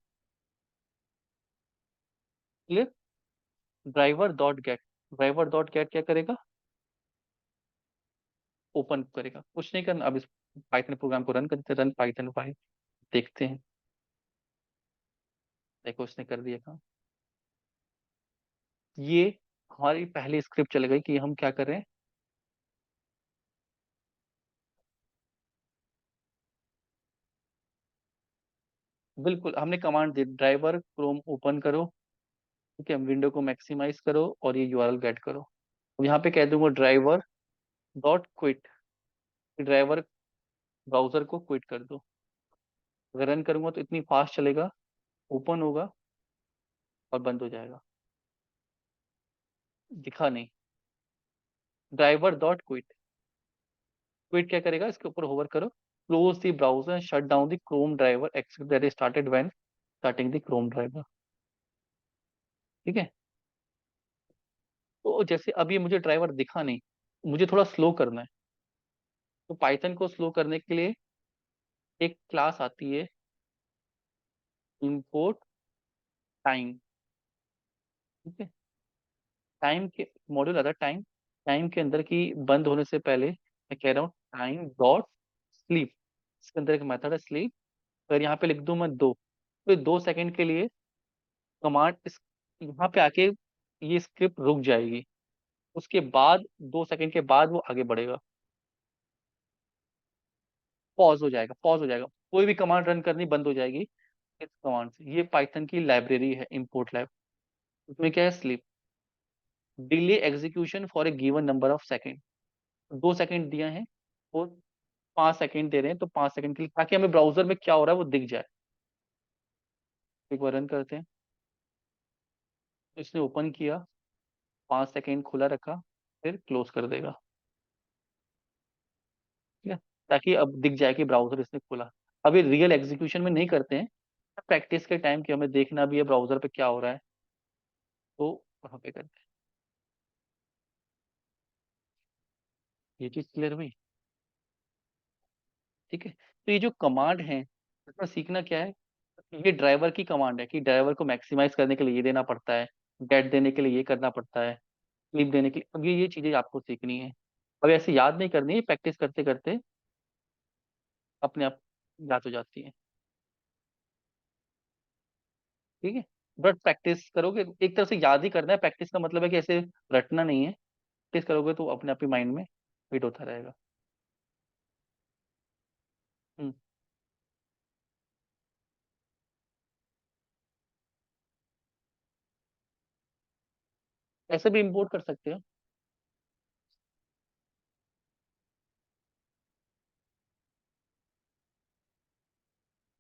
Clear? Driver dot gate, driver dot gate क्या करेगा, ओपन करेगा, कुछ नहीं करना। अब इस पाइथन प्रोग्राम को रन करते, रन पाइथन फाइल, देखते हैं। देखो उसने कर दिया काम। ये हमारी पहली स्क्रिप्ट चल गई कि हम क्या कर रहे हैं, बिल्कुल हमने कमांड दी, ड्राइवर क्रोम ओपन करो, ठीक है, विंडो को मैक्सिमाइज करो, और ये यूआरएल गेट करो। अब यहाँ पे कह दूंगा driver dot quit, driver browser को क्विट कर दो। अगर रन करूंगा तो इतनी फास्ट चलेगा, ओपन होगा और बंद हो जाएगा। दिखा नहीं, ड्राइवर डॉट क्विट, क्विट क्या करेगा, इसके ऊपर होवर करो, close the browser, shut down the Chrome driver except that is started when starting the Chrome driver. ठीक है, तो जैसे अब ये मुझे ड्राइवर दिखा नहीं, मुझे थोड़ा स्लो करना है, तो पाइथन को स्लो करने के लिए एक क्लास आती है, इंपोर्ट टाइम। ठीक है, टाइम के मॉड्यूल आता है टाइम, टाइम के अंदर की बंद होने से पहले मैं कह रहा हूँ टाइम डॉट स्लीप, इसके अंदर एक मेथड है स्लीप। अगर यहाँ पे लिख दूं मैं दो, तो 2 सेकंड के लिए कमांड इस यहाँ पे आके ये स्क्रिप्ट रुक जाएगी, उसके बाद 2 सेकंड के बाद वो आगे बढ़ेगा, पॉज हो जाएगा, पॉज हो जाएगा, कोई भी कमांड रन करनी बंद हो जाएगी इस कमांड से। ये पाइथन की लाइब्रेरी है, इंपोर्ट लैब, उसमें क्या है, sleep, delay execution for a given number of second, 2 second दिया है, वो 5 सेकंड दे रहे हैं, तो 5 सेकंड के लिए, ताकि हमें ब्राउजर में क्या हो रहा है वो दिख जाए। एक बार रन करते हैं, तो इसने ओपन किया, 5 सेकंड खुला रखा, फिर क्लोज कर देगा। ठीक है, ताकि अब दिख जाए कि ब्राउजर इसने खोला। अभी रियल एग्जीक्यूशन में नहीं करते हैं, प्रैक्टिस के टाइम की हमें देखना भी है ब्राउजर पे क्या हो रहा है, तो वहां पे करते हैं। ये चीज क्लियर हुई? ठीक है, तो ये जो कमांड है, इसमें सीखना क्या है, ये ड्राइवर की कमांड है कि ड्राइवर को मैक्सिमाइज करने के लिए ये देना पड़ता है, गेट देने के लिए ये करना पड़ता है। स्लीप देने के लिए। अब ये चीजें आपको सीखनी है। अब ऐसे याद नहीं करनी है, प्रैक्टिस करते करते अपने आप याद हो जाती है। ठीक है, बट प्रैक्टिस करोगे, एक तरह से याद ही करना है, प्रैक्टिस का मतलब है कि ऐसे रटना नहीं है। प्रैक्टिस करोगे तो अपने आप ही माइंड में फिट होता रहेगा। हम्म। ऐसे भी इम्पोर्ट कर सकते हो।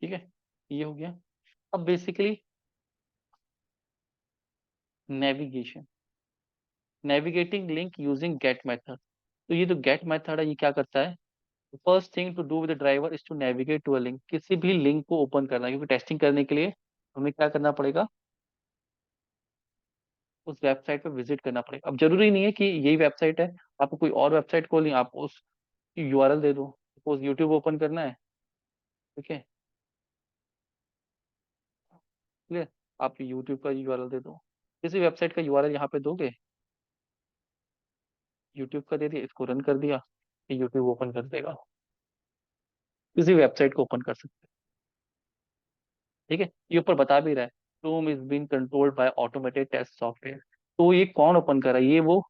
ठीक है, ये हो गया। अब basically navigation, navigating link using get method. तो ये जो गेट मेथड है ये क्या करता है, first thing to do with the driver is to navigate to a link. किसी भी लिंक को ओपन करना है, क्योंकि टेस्टिंग करने के लिए हमें क्या करना पड़ेगा, उस वेबसाइट पे विजिट करना पड़ेगा। अब जरूरी नहीं है कि यही वेबसाइट है, आपको कोई और वेबसाइट खोलनी, आप उस यूआरएल दे दो। सपोज यूट्यूब ओपन करना है, ठीक है, क्लियर, आप यूट्यूब का यूआरएल दे दो। किसी वेबसाइट का यूआरएल यहाँ पे दोगे, यूट्यूब का दे दिया, इसको रन कर दिया, ये यूट्यूब ओपन कर देगा। किसी वेबसाइट को ओपन कर सकते हैं। ठीक है, ये ऊपर बता भी रहा है, Chrome is being controlled by automated test software. तो ये कौन ओपन कर रहा है, ये वो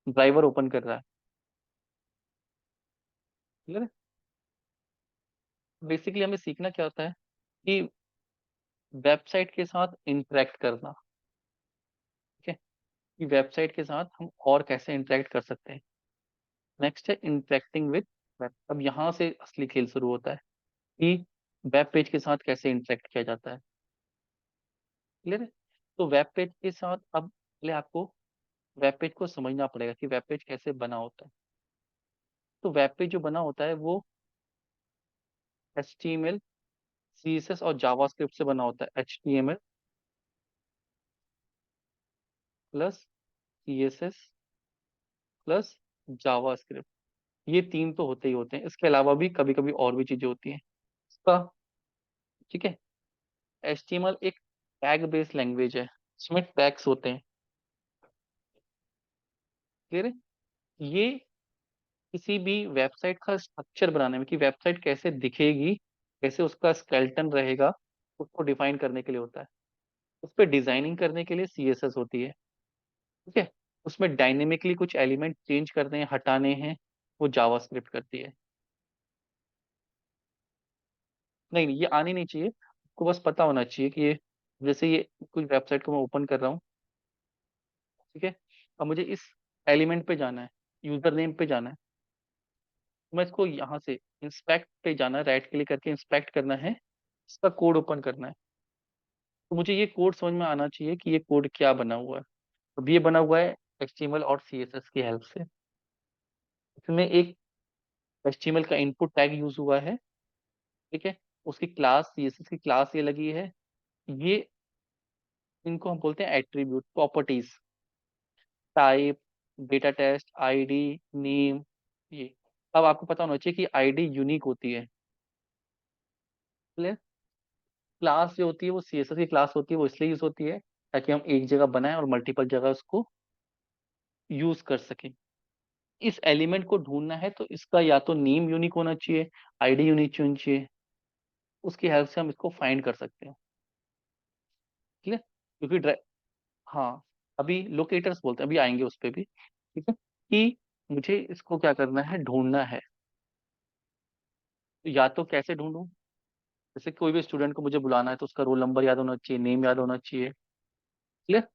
ड्राइवर ओपन कर रहा है। क्लियर है। बेसिकली हमें सीखना क्या होता है कि वेबसाइट के साथ इंटरेक्ट करना। ठीक है, कि वेबसाइट के साथ हम और कैसे इंटरेक्ट कर सकते हैं। नेक्स्ट है इंटरेक्टिंग विद वेब। अब यहाँ से असली खेल शुरू होता है कि वेब पेज के साथ कैसे इंटरेक्ट किया जाता है। क्लियर है। तो वेब पेज के साथ अब पहले आपको वेब पेज को समझना पड़ेगा कि वेब पेज कैसे बना होता है। तो वेब पेज जो बना होता है वो HTML, CSS और जावास्क्रिप्ट से बना होता है। HTML plus CSS plus JavaScript, ये तीन तो होते ही होते हैं, इसके अलावा भी कभी कभी और भी चीजें होती हैं इसका। ठीक है, HTML एक टैग बेस्ड लैंग्वेज है, इसमें टैग्स होते हैं। क्लियर है। ये किसी भी वेबसाइट का स्ट्रक्चर बनाने में, कि वेबसाइट कैसे दिखेगी, कैसे उसका स्केलेटन रहेगा, उसको डिफाइन करने के लिए होता है। उस पर डिजाइनिंग करने के लिए CSS होती है। ठीक है, उसमें डायनेमिकली कुछ एलिमेंट चेंज करने हैं, हटाने हैं, वो जावास्क्रिप्ट करती है। नहीं नहीं, ये आनी नहीं चाहिए, आपको बस पता होना चाहिए कि ये, जैसे ये कुछ वेबसाइट को मैं ओपन कर रहा हूँ, ठीक है, अब मुझे इस एलिमेंट पे जाना है, यूजर नेम पे जाना है, तो मैं इसको यहाँ से इंस्पेक्ट पे जाना है, राइट क्लिक करके इंस्पेक्ट करना है, इसका कोड ओपन करना है। तो मुझे ये कोड समझ में आना चाहिए कि ये कोड क्या बना हुआ है। अब ये बना हुआ है HTML और CSS की हेल्प से। इसमें एक HTML का इनपुट टैग यूज हुआ है, ठीक है, उसकी क्लास, CSS की क्लास ये लगी है। ये, इनको हम बोलते हैं attribute, properties, type, data type, ID, name, ये। अब आपको पता होना चाहिए कि आईडी यूनिक होती है। क्लास जो होती है वो CSS की क्लास होती है, वो इसलिए यूज होती है ताकि हम एक जगह बनाएं और मल्टीपल जगह उसको यूज कर सकें। इस एलिमेंट को ढूंढना है तो इसका या तो नेम यूनिक होना चाहिए, आईडी यूनिक होनी चाहिए, उसकी हेल्प से हम इसको फाइंड कर सकते हैं। ठीक है, क्योंकि हाँ, अभी लोकेटर्स बोलते हैं, अभी आएंगे उस पर भी। ठीक है, कि मुझे इसको क्या करना है, ढूंढना है। तो या तो कैसे ढूंढूं, जैसे कोई भी स्टूडेंट को मुझे बुलाना है तो उसका रोल नंबर याद होना चाहिए, नेम याद होना चाहिए। क्लियर।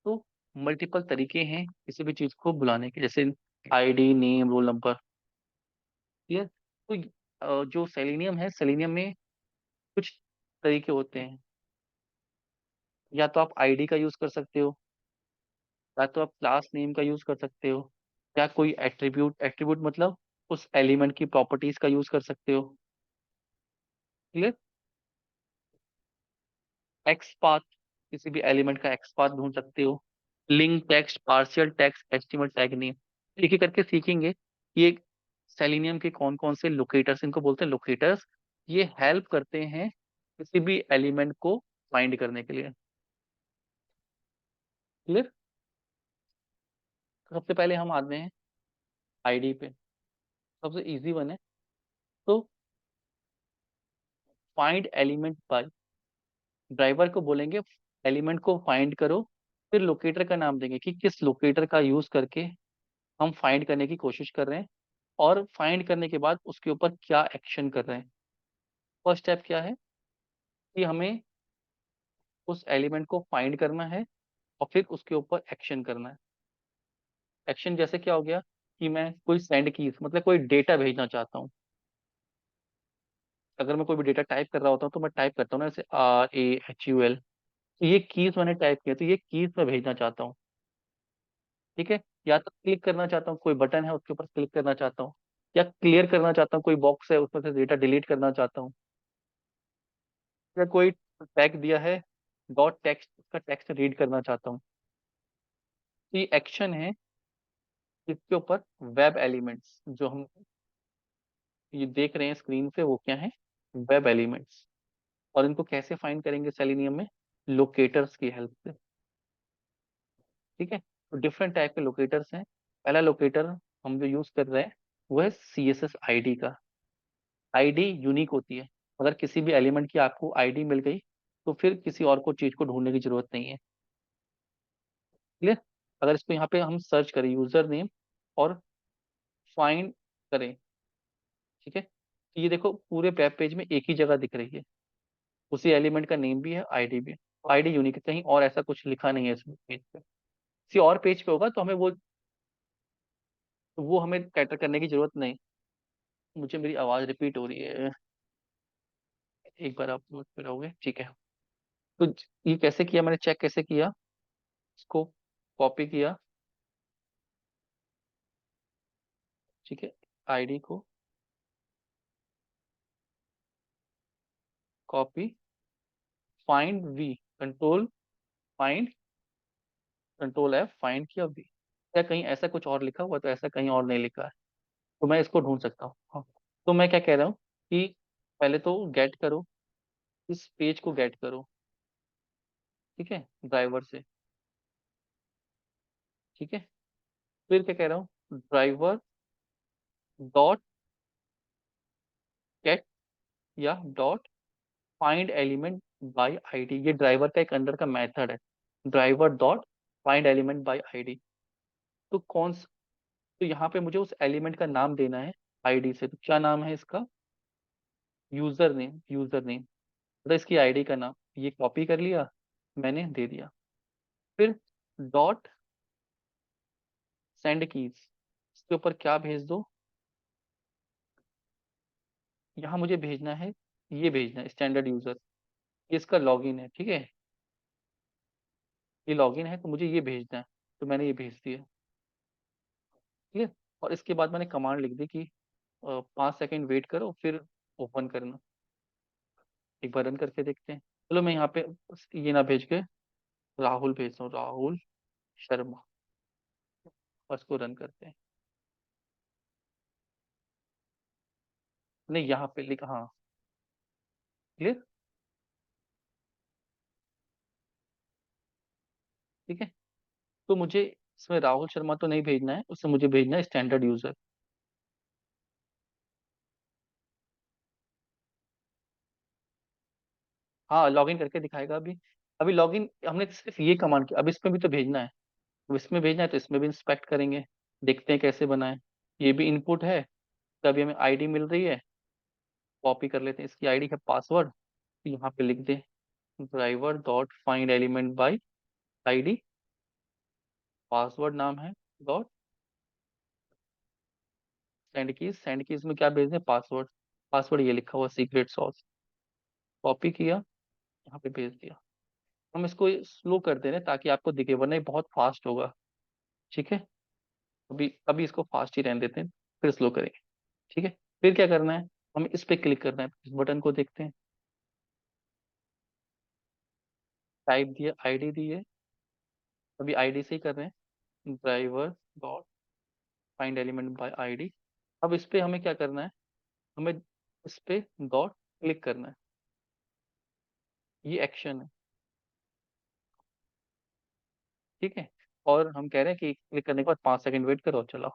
तो मल्टीपल तरीके हैं किसी भी चीज को बुलाने के, जैसे ID, name, roll number. Clear. तो जो सेलेनियम है, सेलेनियम में कुछ तरीके होते हैं। या तो आप आईडी का यूज कर सकते हो, या तो आप क्लास नेम का यूज कर सकते हो, या कोई एट्रीब्यूट, एट्रीब्यूट मतलब उस एलिमेंट की प्रॉपर्टीज का यूज कर सकते हो। क्लियर। एक्स पाथ, किसी भी एलिमेंट का एक्स पाथ ढूंढ सकते हो। Link text, partial text, estimate tag name, एक एक करके सीखेंगे। ये सेलेनियम के कौन कौन से लोकेटर्स, इनको बोलते हैं लोकेटर्स, ये हेल्प करते हैं किसी भी एलिमेंट को फाइंड करने के लिए। क्लियर। सबसे पहले हम आते हैं आईडी पे, सबसे इजी वन है। तो फाइंड एलिमेंट बाय, ड्राइवर को बोलेंगे एलिमेंट को फाइंड करो, फिर लोकेटर का नाम देंगे कि किस लोकेटर का यूज करके हम फाइंड करने की कोशिश कर रहे हैं, और फाइंड करने के बाद उसके ऊपर क्या एक्शन कर रहे हैं। फर्स्ट स्टेप क्या है कि हमें उस एलिमेंट को फाइंड करना है और फिर उसके ऊपर एक्शन करना है। एक्शन जैसे क्या हो गया कि मैं कोई सेंड कीज मतलब कोई डेटा भेजना चाहता हूँ। अगर मैं कोई भी डेटा टाइप कर रहा होता हूँ तो मैं टाइप करता हूँ ना, जैसे RAHUL, तो ये कीज मैंने टाइप किया, तो ये कीज मैं भेजना चाहता हूँ। ठीक है, या तो क्लिक करना चाहता हूँ, कोई बटन है उसके ऊपर क्लिक करना चाहता हूँ, या क्लियर करना चाहता हूँ, कोई बॉक्स है उसमें से डेटा डिलीट करना चाहता हूँ, या कोई टैग दिया है डॉट टेक्स्ट, उसका टेक्स्ट रीड करना चाहता हूँ। तो ये एक्शन है इसके ऊपर। वेब एलिमेंट्स जो हम ये देख रहे हैं स्क्रीन पे वो क्या है, वेब एलिमेंट्स। और इनको कैसे फाइंड करेंगे सेलेनियम में, लोकेटर्स की हेल्प से। ठीक है, तो डिफरेंट टाइप के लोकेटर्स हैं। पहला लोकेटर हम जो यूज कर रहे हैं वो है CSS आईडी का। आईडी यूनिक होती है, अगर किसी भी एलिमेंट की आपको आईडी मिल गई तो फिर किसी और को चीज को ढूंढने की जरूरत नहीं है। क्लियर। अगर इसको यहाँ पे हम सर्च करें यूजर नेम और फाइंड करें, ठीक है, तो ये देखो पूरे वेब पेज में एक ही जगह दिख रही है, उसी एलिमेंट का नेम भी है, आईडी भी है। आईडी यूनिक है, कहीं और ऐसा कुछ लिखा नहीं है इस पेज पे। किसी और पेज पे होगा तो हमें वो हमें कैटर करने की जरूरत नहीं। मुझे मेरी आवाज रिपीट हो रही है, एक बार आप नोट पे रहोगे, ठीक है। तो ये कैसे किया मैंने, चेक कैसे किया, इसको कॉपी किया, ठीक है, आईडी को कॉपी, फाइंड वी, control find, control F, find किया वी। क्या कहीं ऐसा कुछ और लिखा हुआ, तो ऐसा कहीं और नहीं लिखा है, तो मैं इसको ढूंढ सकता हूँ। हाँ, तो मैं क्या कह रहा हूँ कि पहले तो गेट करो, इस पेज को गेट करो, ठीक है, ड्राइवर से। ठीक है, फिर क्या कह रहा हूँ, ड्राइवर डॉट गेट या dot find element bye ID, ये ड्राइवर का एक अंदर का मेथड है। Driver dot find element bye ID. तो तो यहाँ पे मुझे उस एलिमेंट का नाम देना है आईडी से, तो क्या नाम है इसका, यूजर नेम, यूजर नेम मतलब इसकी आईडी का नाम। ये कॉपी कर लिया मैंने, दे दिया। फिर डॉट सेंड कीज, इसके ऊपर क्या भेज दो, यहाँ मुझे भेजना है, ये भेजना है स्टैंडर्ड यूजर, ये इसका लॉगिन है, ठीक है, ये लॉगिन है तो मुझे ये भेजना है, तो मैंने ये भेज दिया। ठीक है, और इसके बाद मैंने कमांड लिख दी कि 5 सेकेंड वेट करो फिर ओपन करना। एक बार रन करके देखते हैं। चलो मैं यहाँ पे ये ना भेज के राहुल भेजता हूँ, राहुल शर्मा, और इसको रन करते हैं। नहीं यहाँ पे लिखा, हाँ, क्लियर। ठीक है, तो मुझे इसमें राहुल शर्मा तो नहीं भेजना है, उससे मुझे भेजना है स्टैंडर्ड यूजर। हाँ, लॉगिन करके दिखाएगा अभी। अभी लॉगिन हमने सिर्फ ये कमांड किया, अब इसमें भी तो भेजना है। अब इसमें भेजना है तो इसमें भी इंस्पेक्ट करेंगे, देखते हैं कैसे बनाए। ये भी इनपुट है, तभी हमें आईडी मिल रही है। कॉपी कर लेते हैं, इसकी आईडी है पासवर्ड, तो यहाँ पे लिख दे driver dot find element by ID, password नाम है डॉट सेंड कीज में क्या भेज दें, पासवर्ड। पासवर्ड ये लिखा हुआ सीक्रेट सॉस, कॉपी किया, यहाँ पे भेज दिया। हम इसको स्लो कर दे रहे हैं ताकि आपको दिखे, वरना ये बहुत फास्ट होगा। ठीक है, अभी अभी इसको फास्ट ही रहने देते हैं, फिर स्लो करेंगे। ठीक है, फिर क्या करना है, हमें इस पे क्लिक करना है, इस बटन को देखते हैं। टाइप दिया, आईडी दी है, अभी आईडी से ही कर रहे हैं, driver dot find element bye ID. अब इस पे हमें क्या करना है, हमें इस पे डॉट क्लिक करना है, ये एक्शन है। ठीक है, और हम कह रहे हैं कि क्लिक करने के बाद 5 सेकंड वेट करो और चलाओ।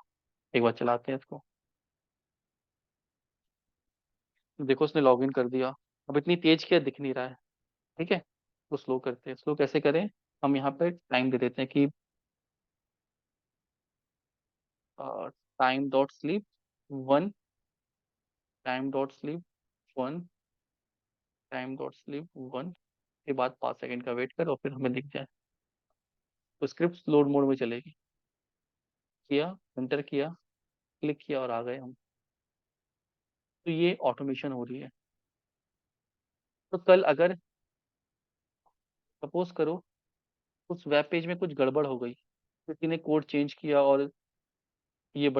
एक बार चलाते हैं इसको। देखो उसने लॉग इन कर दिया। अब इतनी तेज क्या दिख नहीं रहा है। ठीक है, तो स्लो करते हैं। स्लो कैसे करें? हम यहाँ पे टाइम दे देते हैं कि time dot sleep 1, time dot sleep 1, time dot sleep 1 के बाद 5 सेकंड का वेट करो, फिर हमें दिख जाए। तो स्क्रिप्ट लोड मोड में चलेगी। किया, एंटर किया, क्लिक किया और आ गए हम। तो ये ऑटोमेशन हो रही है। तो कल अगर सपोज करो उस वेब पेज में कुछ गड़बड़ हो गई, किसी ने कोड चेंज किया और ये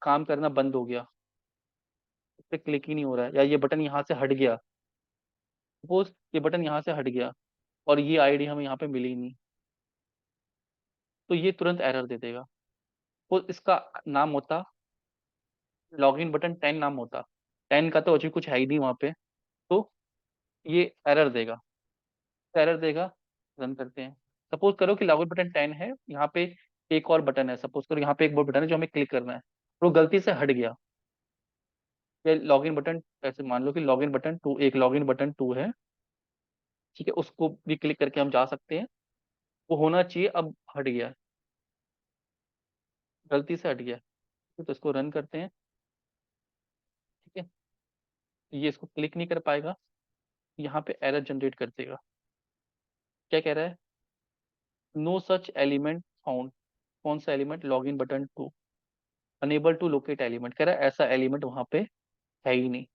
काम करना बंद हो गया, इस पे क्लिक ही नहीं हो रहा है, या ये बटन यहाँ से हट गया। सपोज ये बटन यहाँ से हट गया और ये आईडी हमें यहाँ पे मिली नहीं, तो ये तुरंत एरर दे देगा। तो इसका नाम होता, लॉगिन बटन 10 नाम होता। 10 का तो अभी कुछ है ही नहीं वहाँ पे। तो ये एरर देगा। एरर देगा, रन करते हैं। सपोज करो कि लॉगिन बटन 10 है, यहाँ पे एक और बटन है, सपोज करो यहाँ पे एक और बटन है जो हमें क्लिक करना है, तो वो गलती से हट गया। या लॉगिन बटन, ऐसे मान लो कि लॉगिन बटन 2, एक लॉगिन बटन 2 है, ठीक है, उसको भी क्लिक करके हम जा सकते हैं। वो होना चाहिए, अब हट गया, गलती से हट गया। तो इसको रन करते हैं। ठीक है, ये इसको क्लिक नहीं कर पाएगा, यहाँ पे एरर जनरेट कर देगा। क्या कह रहा है? No such element found. कौन सा element? Login button 2। Unable to locate element, कह रहा है ऐसा एलिमेंट वहां पे है ही नहीं।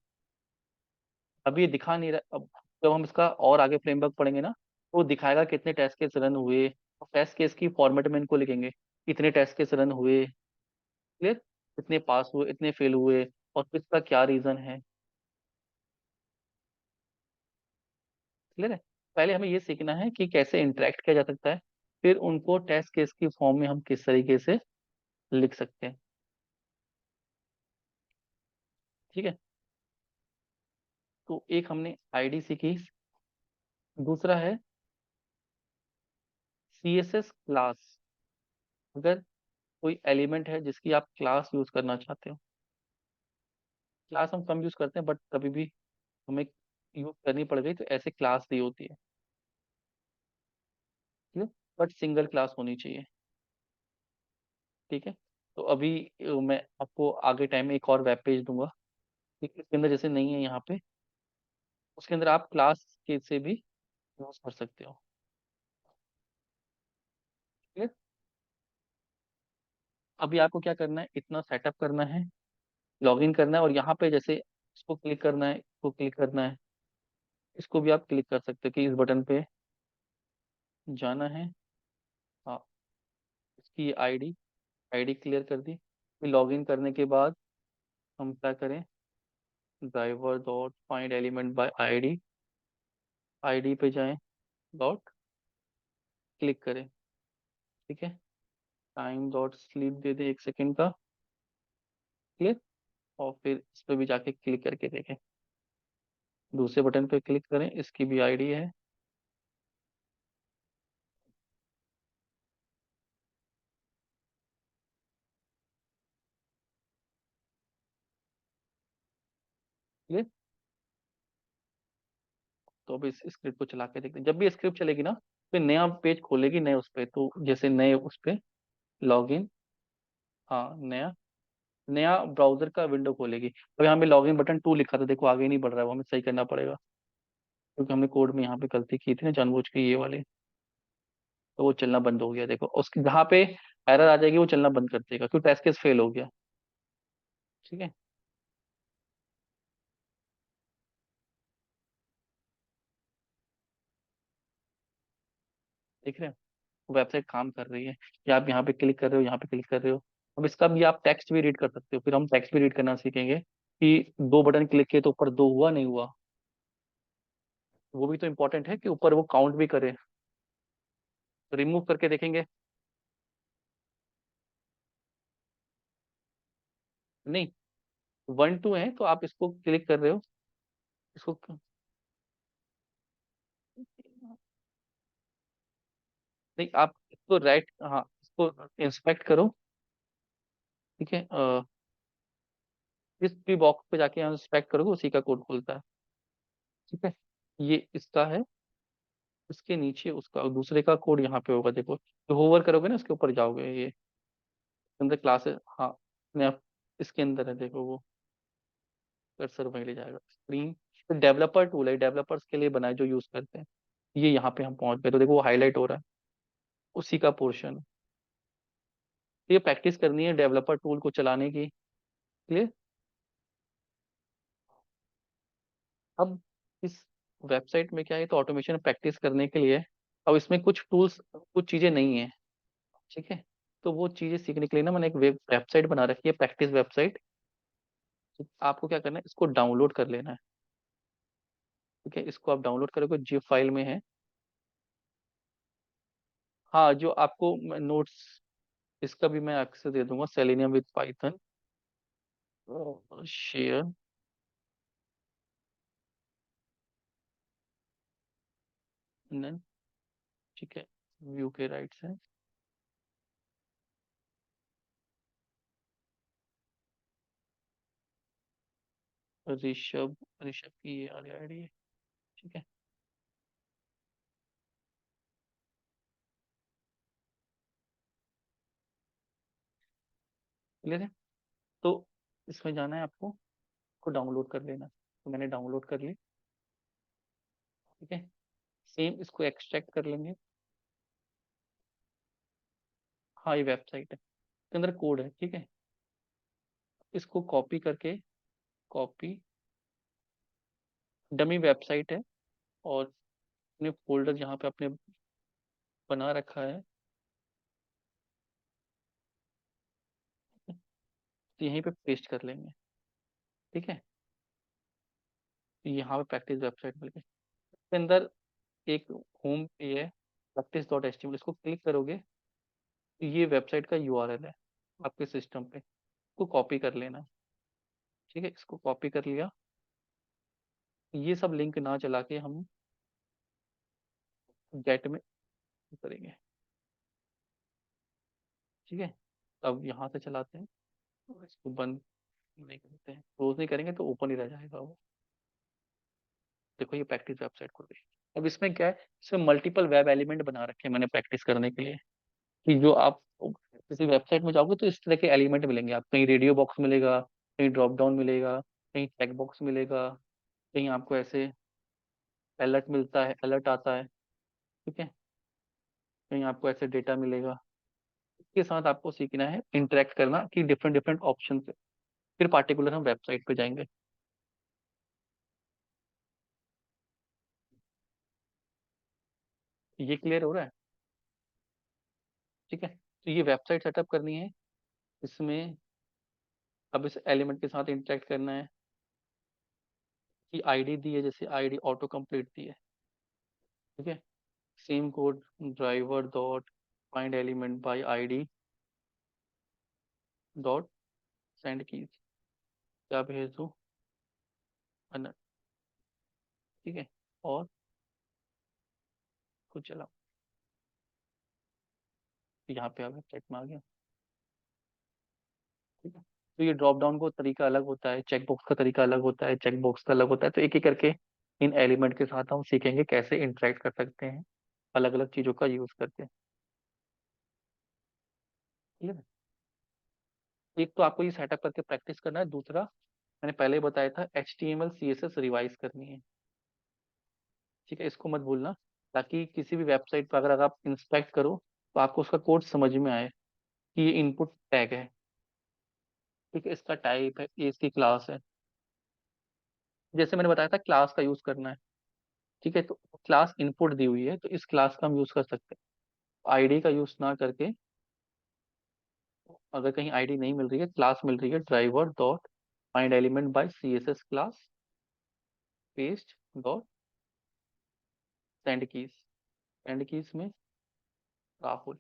अब ये दिखा नहीं रहा। अब जब हम इसका और आगे फ्रेमवर्क पढ़ेंगे ना, तो वो दिखाएगा कितने टेस्ट केस रन हुए, और टेस्ट केस की फॉर्मेट में इनको लिखेंगे, इतने टेस्ट केस रन हुए, क्लियर, इतने पास हुए, इतने फेल हुए, और इसका क्या रीजन है। क्लियर है? पहले हमें ये सीखना है कि कैसे इंटरेक्ट किया जा सकता है, फिर उनको टेस्ट केस की फॉर्म में हम किस तरीके से लिख सकते हैं। ठीक है, तो एक हमने आईडी सीखी। दूसरा है सीएसएस क्लास। अगर कोई एलिमेंट है जिसकी आप क्लास यूज करना चाहते हो, क्लास हम कम यूज करते हैं बट कभी भी हमें यूज करनी पड़ गई तो ऐसे क्लास दी होती है। ठीक है, बट सिंगल क्लास होनी चाहिए। ठीक है, तो अभी मैं आपको आगे टाइम में एक और वेब पेज दूंगा, ठीक है, इसके अंदर जैसे नहीं है यहाँ पे, उसके अंदर आप क्लास के से भी यूज कर सकते हो। ठीक है, अभी आपको क्या करना है, इतना सेटअप करना है, लॉगिन करना है, और यहाँ पे जैसे इसको क्लिक करना है, इसको क्लिक करना है, इसको भी आप क्लिक कर सकते हो कि इस बटन पे जाना है। हाँ, इसकी आईडी आईडी क्लियर कर दी। फिर लॉगिन करने के बाद हम क्या करें, driver dot find element bye ID, ID पे जाएं, डॉट क्लिक करें। ठीक है, टाइम डॉट स्लीप दे दें 1 सेकेंड का, क्लिक, और फिर इस पे भी जाके क्लिक करके देखें। दूसरे बटन पे क्लिक करें, इसकी भी आईडी है। क्लिक, तो अभी इस स्क्रिप्ट को चला के देखते हैं। जब भी स्क्रिप्ट चलेगी ना, फिर नया पेज खोलेगी नए उस पे, तो जैसे नए उस पे लॉगिन, हाँ नया, नया ब्राउजर का विंडो खोलेगी। अब यहाँ पे लॉगिन बटन 2 लिखा था, देखो आगे नहीं बढ़ रहा है, वो हमें सही करना पड़ेगा, क्योंकि हमने कोड में यहाँ पे गलती की थी ना जानबूझ के, ये वाली। तो वो चलना बंद हो गया, देखो उसके जहाँ पे एरर आ जाएगी वो चलना बंद कर देगा, क्योंकि टेस्ट केस फेल हो गया। ठीक है, देख रहे हो वेबसाइट काम कर रही है, या आप यहाँ पे क्लिक कर रहे हो, यहाँ पे क्लिक कर रहे हो। अब इसका भी आप टेक्स्ट भी रीड कर सकते हो, फिर हम टेक्स्ट भी रीड करना सीखेंगे कि 2 बटन क्लिक किए तो ऊपर 2 हुआ नहीं हुआ। वो भी तो इम्पोर्टेंट है कि ऊपर वो काउंट भी करे। तो रिमूव करके देखेंगे। नहीं, 1 2 है तो आप इसको क्लिक कर रहे हो, इसको नहीं, आप तो राइट, हाँ, इसको इंस्पेक्ट करो। ठीक है, जिस भी बॉक्स पे जाके यहाँ इंस्पेक्ट करोगे उसी का कोड खुलता है। ठीक है, ये इसका है, इसके नीचे उसका दूसरे का कोड यहाँ पे होगा, देखो जो होवर करोगे ना इसके ऊपर जाओगे, ये अंदर क्लासेस, हाँ अपने आप इसके अंदर है, देखो वो कर्सर वहीं ले जाएगा स्क्रीन। तो डेवलपर टूल है, डेवलपर्स के लिए बनाए जो यूज करते हैं। ये यहाँ पे हम पहुंच गए, तो देखो वो हाईलाइट हो रहा है, उसी का पोर्शन। ये प्रैक्टिस करनी है डेवलपर टूल को चलाने की लिए। अब इस वेबसाइट में क्या है, तो ऑटोमेशन प्रैक्टिस करने के लिए अब इसमें कुछ टूल्स, कुछ चीजें नहीं है। ठीक है, तो वो चीजें सीखने के लिए ना मैंने एक वेबसाइट बना रखी है, प्रैक्टिस वेबसाइट। आपको क्या करना है, इसको डाउनलोड कर लेना है। ठीक है, इसको आप डाउनलोड करोगे, जिप फाइल में है। हाँ, जो आपको नोट्स, इसका भी मैं एक्सेस दे दूंगा, सेलेनियम विद पाइथन शेयर। ठीक है, व्यू के राइट से ऋषभ, ऋषभ की ये वाली आईडी है। ठीक है, क्लियर है। तो इसमें जाना है आपको, को डाउनलोड कर लेना, तो मैंने डाउनलोड कर ली। ठीक है, सेम इसको एक्सट्रैक्ट कर लेंगे। हाँ, ये वेबसाइट है, इसके अंदर कोड है। ठीक है, इसको कॉपी करके, कॉपी, डमी वेबसाइट है, और अपने फोल्डर जहाँ पे आपने बना रखा है, तो यहीं पे पेस्ट कर लेंगे। ठीक है, तो यहाँ पे प्रैक्टिस वेबसाइट मिल गई। इसके अंदर एक होम पे है, practice dot H T M L, इसको क्लिक करोगे तो ये वेबसाइट का यूआरएल है आपके सिस्टम पे, इसको कॉपी कर लेना है। ठीक है, इसको कॉपी कर लिया। ये सब लिंक ना चला के हम गेट में करेंगे। ठीक है, अब यहाँ से चलाते हैं, और इसको बंद नहीं करते हैं, क्लोज नहीं करेंगे तो ओपन ही रह जाएगा वो। देखो ये प्रैक्टिस वेबसाइट खुल गई। अब इसमें क्या है, इसमें मल्टीपल वेब एलिमेंट बना रखे हैं मैंने प्रैक्टिस करने के लिए, कि जो आप किसी वेबसाइट में जाओगे तो इस तरह के एलिमेंट मिलेंगे, आप कहीं रेडियो बॉक्स मिलेगा, कहीं ड्रॉप डाउन मिलेगा, कहीं चेक बॉक्स मिलेगा, कहीं आपको ऐसे अलर्ट मिलता है, अलर्ट आता है। ठीक है, कहीं आपको ऐसे डेटा मिलेगा। इसके साथ आपको सीखना है इंटरेक्ट करना, कि डिफरेंट डिफरेंट ऑप्शन से, फिर पार्टिकुलर हम वेबसाइट पे जाएंगे। ये क्लियर हो रहा है। ठीक है, तो ये वेबसाइट सेटअप करनी है, इसमें अब इस एलिमेंट के साथ इंटरेक्ट करना है, कि आईडी दी है, जैसे आईडी ऑटो कंप्लीट दी है। ठीक है, same code, driver dot find element bye ID dot send keys, क्या भेज दूँ, अन- ठीक है, और कुछ चला, यहाँ पे आप वेबसाइट में आ गया। ठीक है, तो ये ड्रॉप डाउन का तरीका अलग होता है, चेक बॉक्स का तरीका अलग होता है, चेक बॉक्स का अलग होता है, तो एक एक करके इन एलिमेंट के साथ हम सीखेंगे कैसे इंटरेक्ट कर सकते हैं, अलग अलग चीजों का यूज करके। ठीक है, एक तो आपको ये सेटअप करके प्रैक्टिस करना है, दूसरा मैंने पहले ही बताया था, H T M L C S S revise करनी है। ठीक है, इसको मत भूलना, ताकि किसी भी वेबसाइट पर अगर आप इंस्पेक्ट करो तो आपको उसका कोड समझ में आए, कि ये इनपुट टैग है। ठीक है, इसका टाइप है, ये इसकी क्लास है। जैसे मैंने बताया था क्लास का यूज करना है। ठीक है, तो क्लास इनपुट दी हुई है, तो इस क्लास का हम यूज कर सकते हैं, आईडी का यूज ना करके। अगर कहीं आईडी नहीं मिल रही है, क्लास मिल रही है, driver dot find element by C S S class paste dot send keys, send keys में राहुल।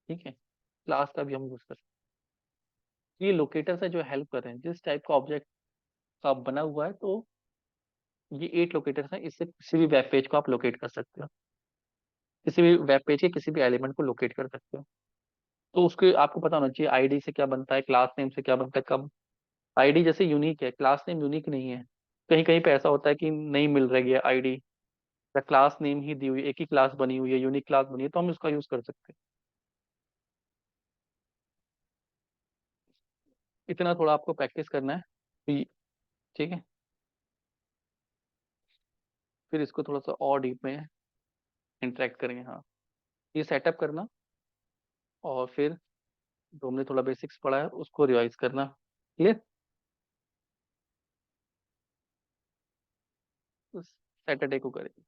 ठीक है, क्लास का भी हम यूज कर सकते हैं। ये लोकेटर से जो हेल्प कर रहे हैं, जिस टाइप का ऑब्जेक्ट का बना हुआ है, तो ये 8 लोकेटर्स हैं, इससे किसी भी वेब पेज को आप लोकेट कर सकते हो। किसी भी वेब पेज के किसी भी एलिमेंट को लोकेट कर सकते हो। तो उसके आपको पता होना चाहिए आईडी से क्या बनता है, क्लास नेम से क्या बनता है, कब आईडी जैसे यूनिक है, क्लास नेम यूनिक नहीं है। कहीं कहीं पे ऐसा होता है कि नहीं मिल रही है आईडी, या क्लास नेम ही दी हुई, एक ही क्लास बनी हुई है, यूनिक क्लास बनी है, तो हम उसका यूज कर सकते हैं। इतना थोड़ा आपको प्रैक्टिस करना है। ठीक है, फिर इसको थोड़ा सा और डीप में इंटरेक्ट करेंगे। हाँ, ये सेटअप करना, और फिर जो हमने थोड़ा बेसिक्स पढ़ा है उसको रिवाइज करना। क्लियर? सैटरडे को करेंगे।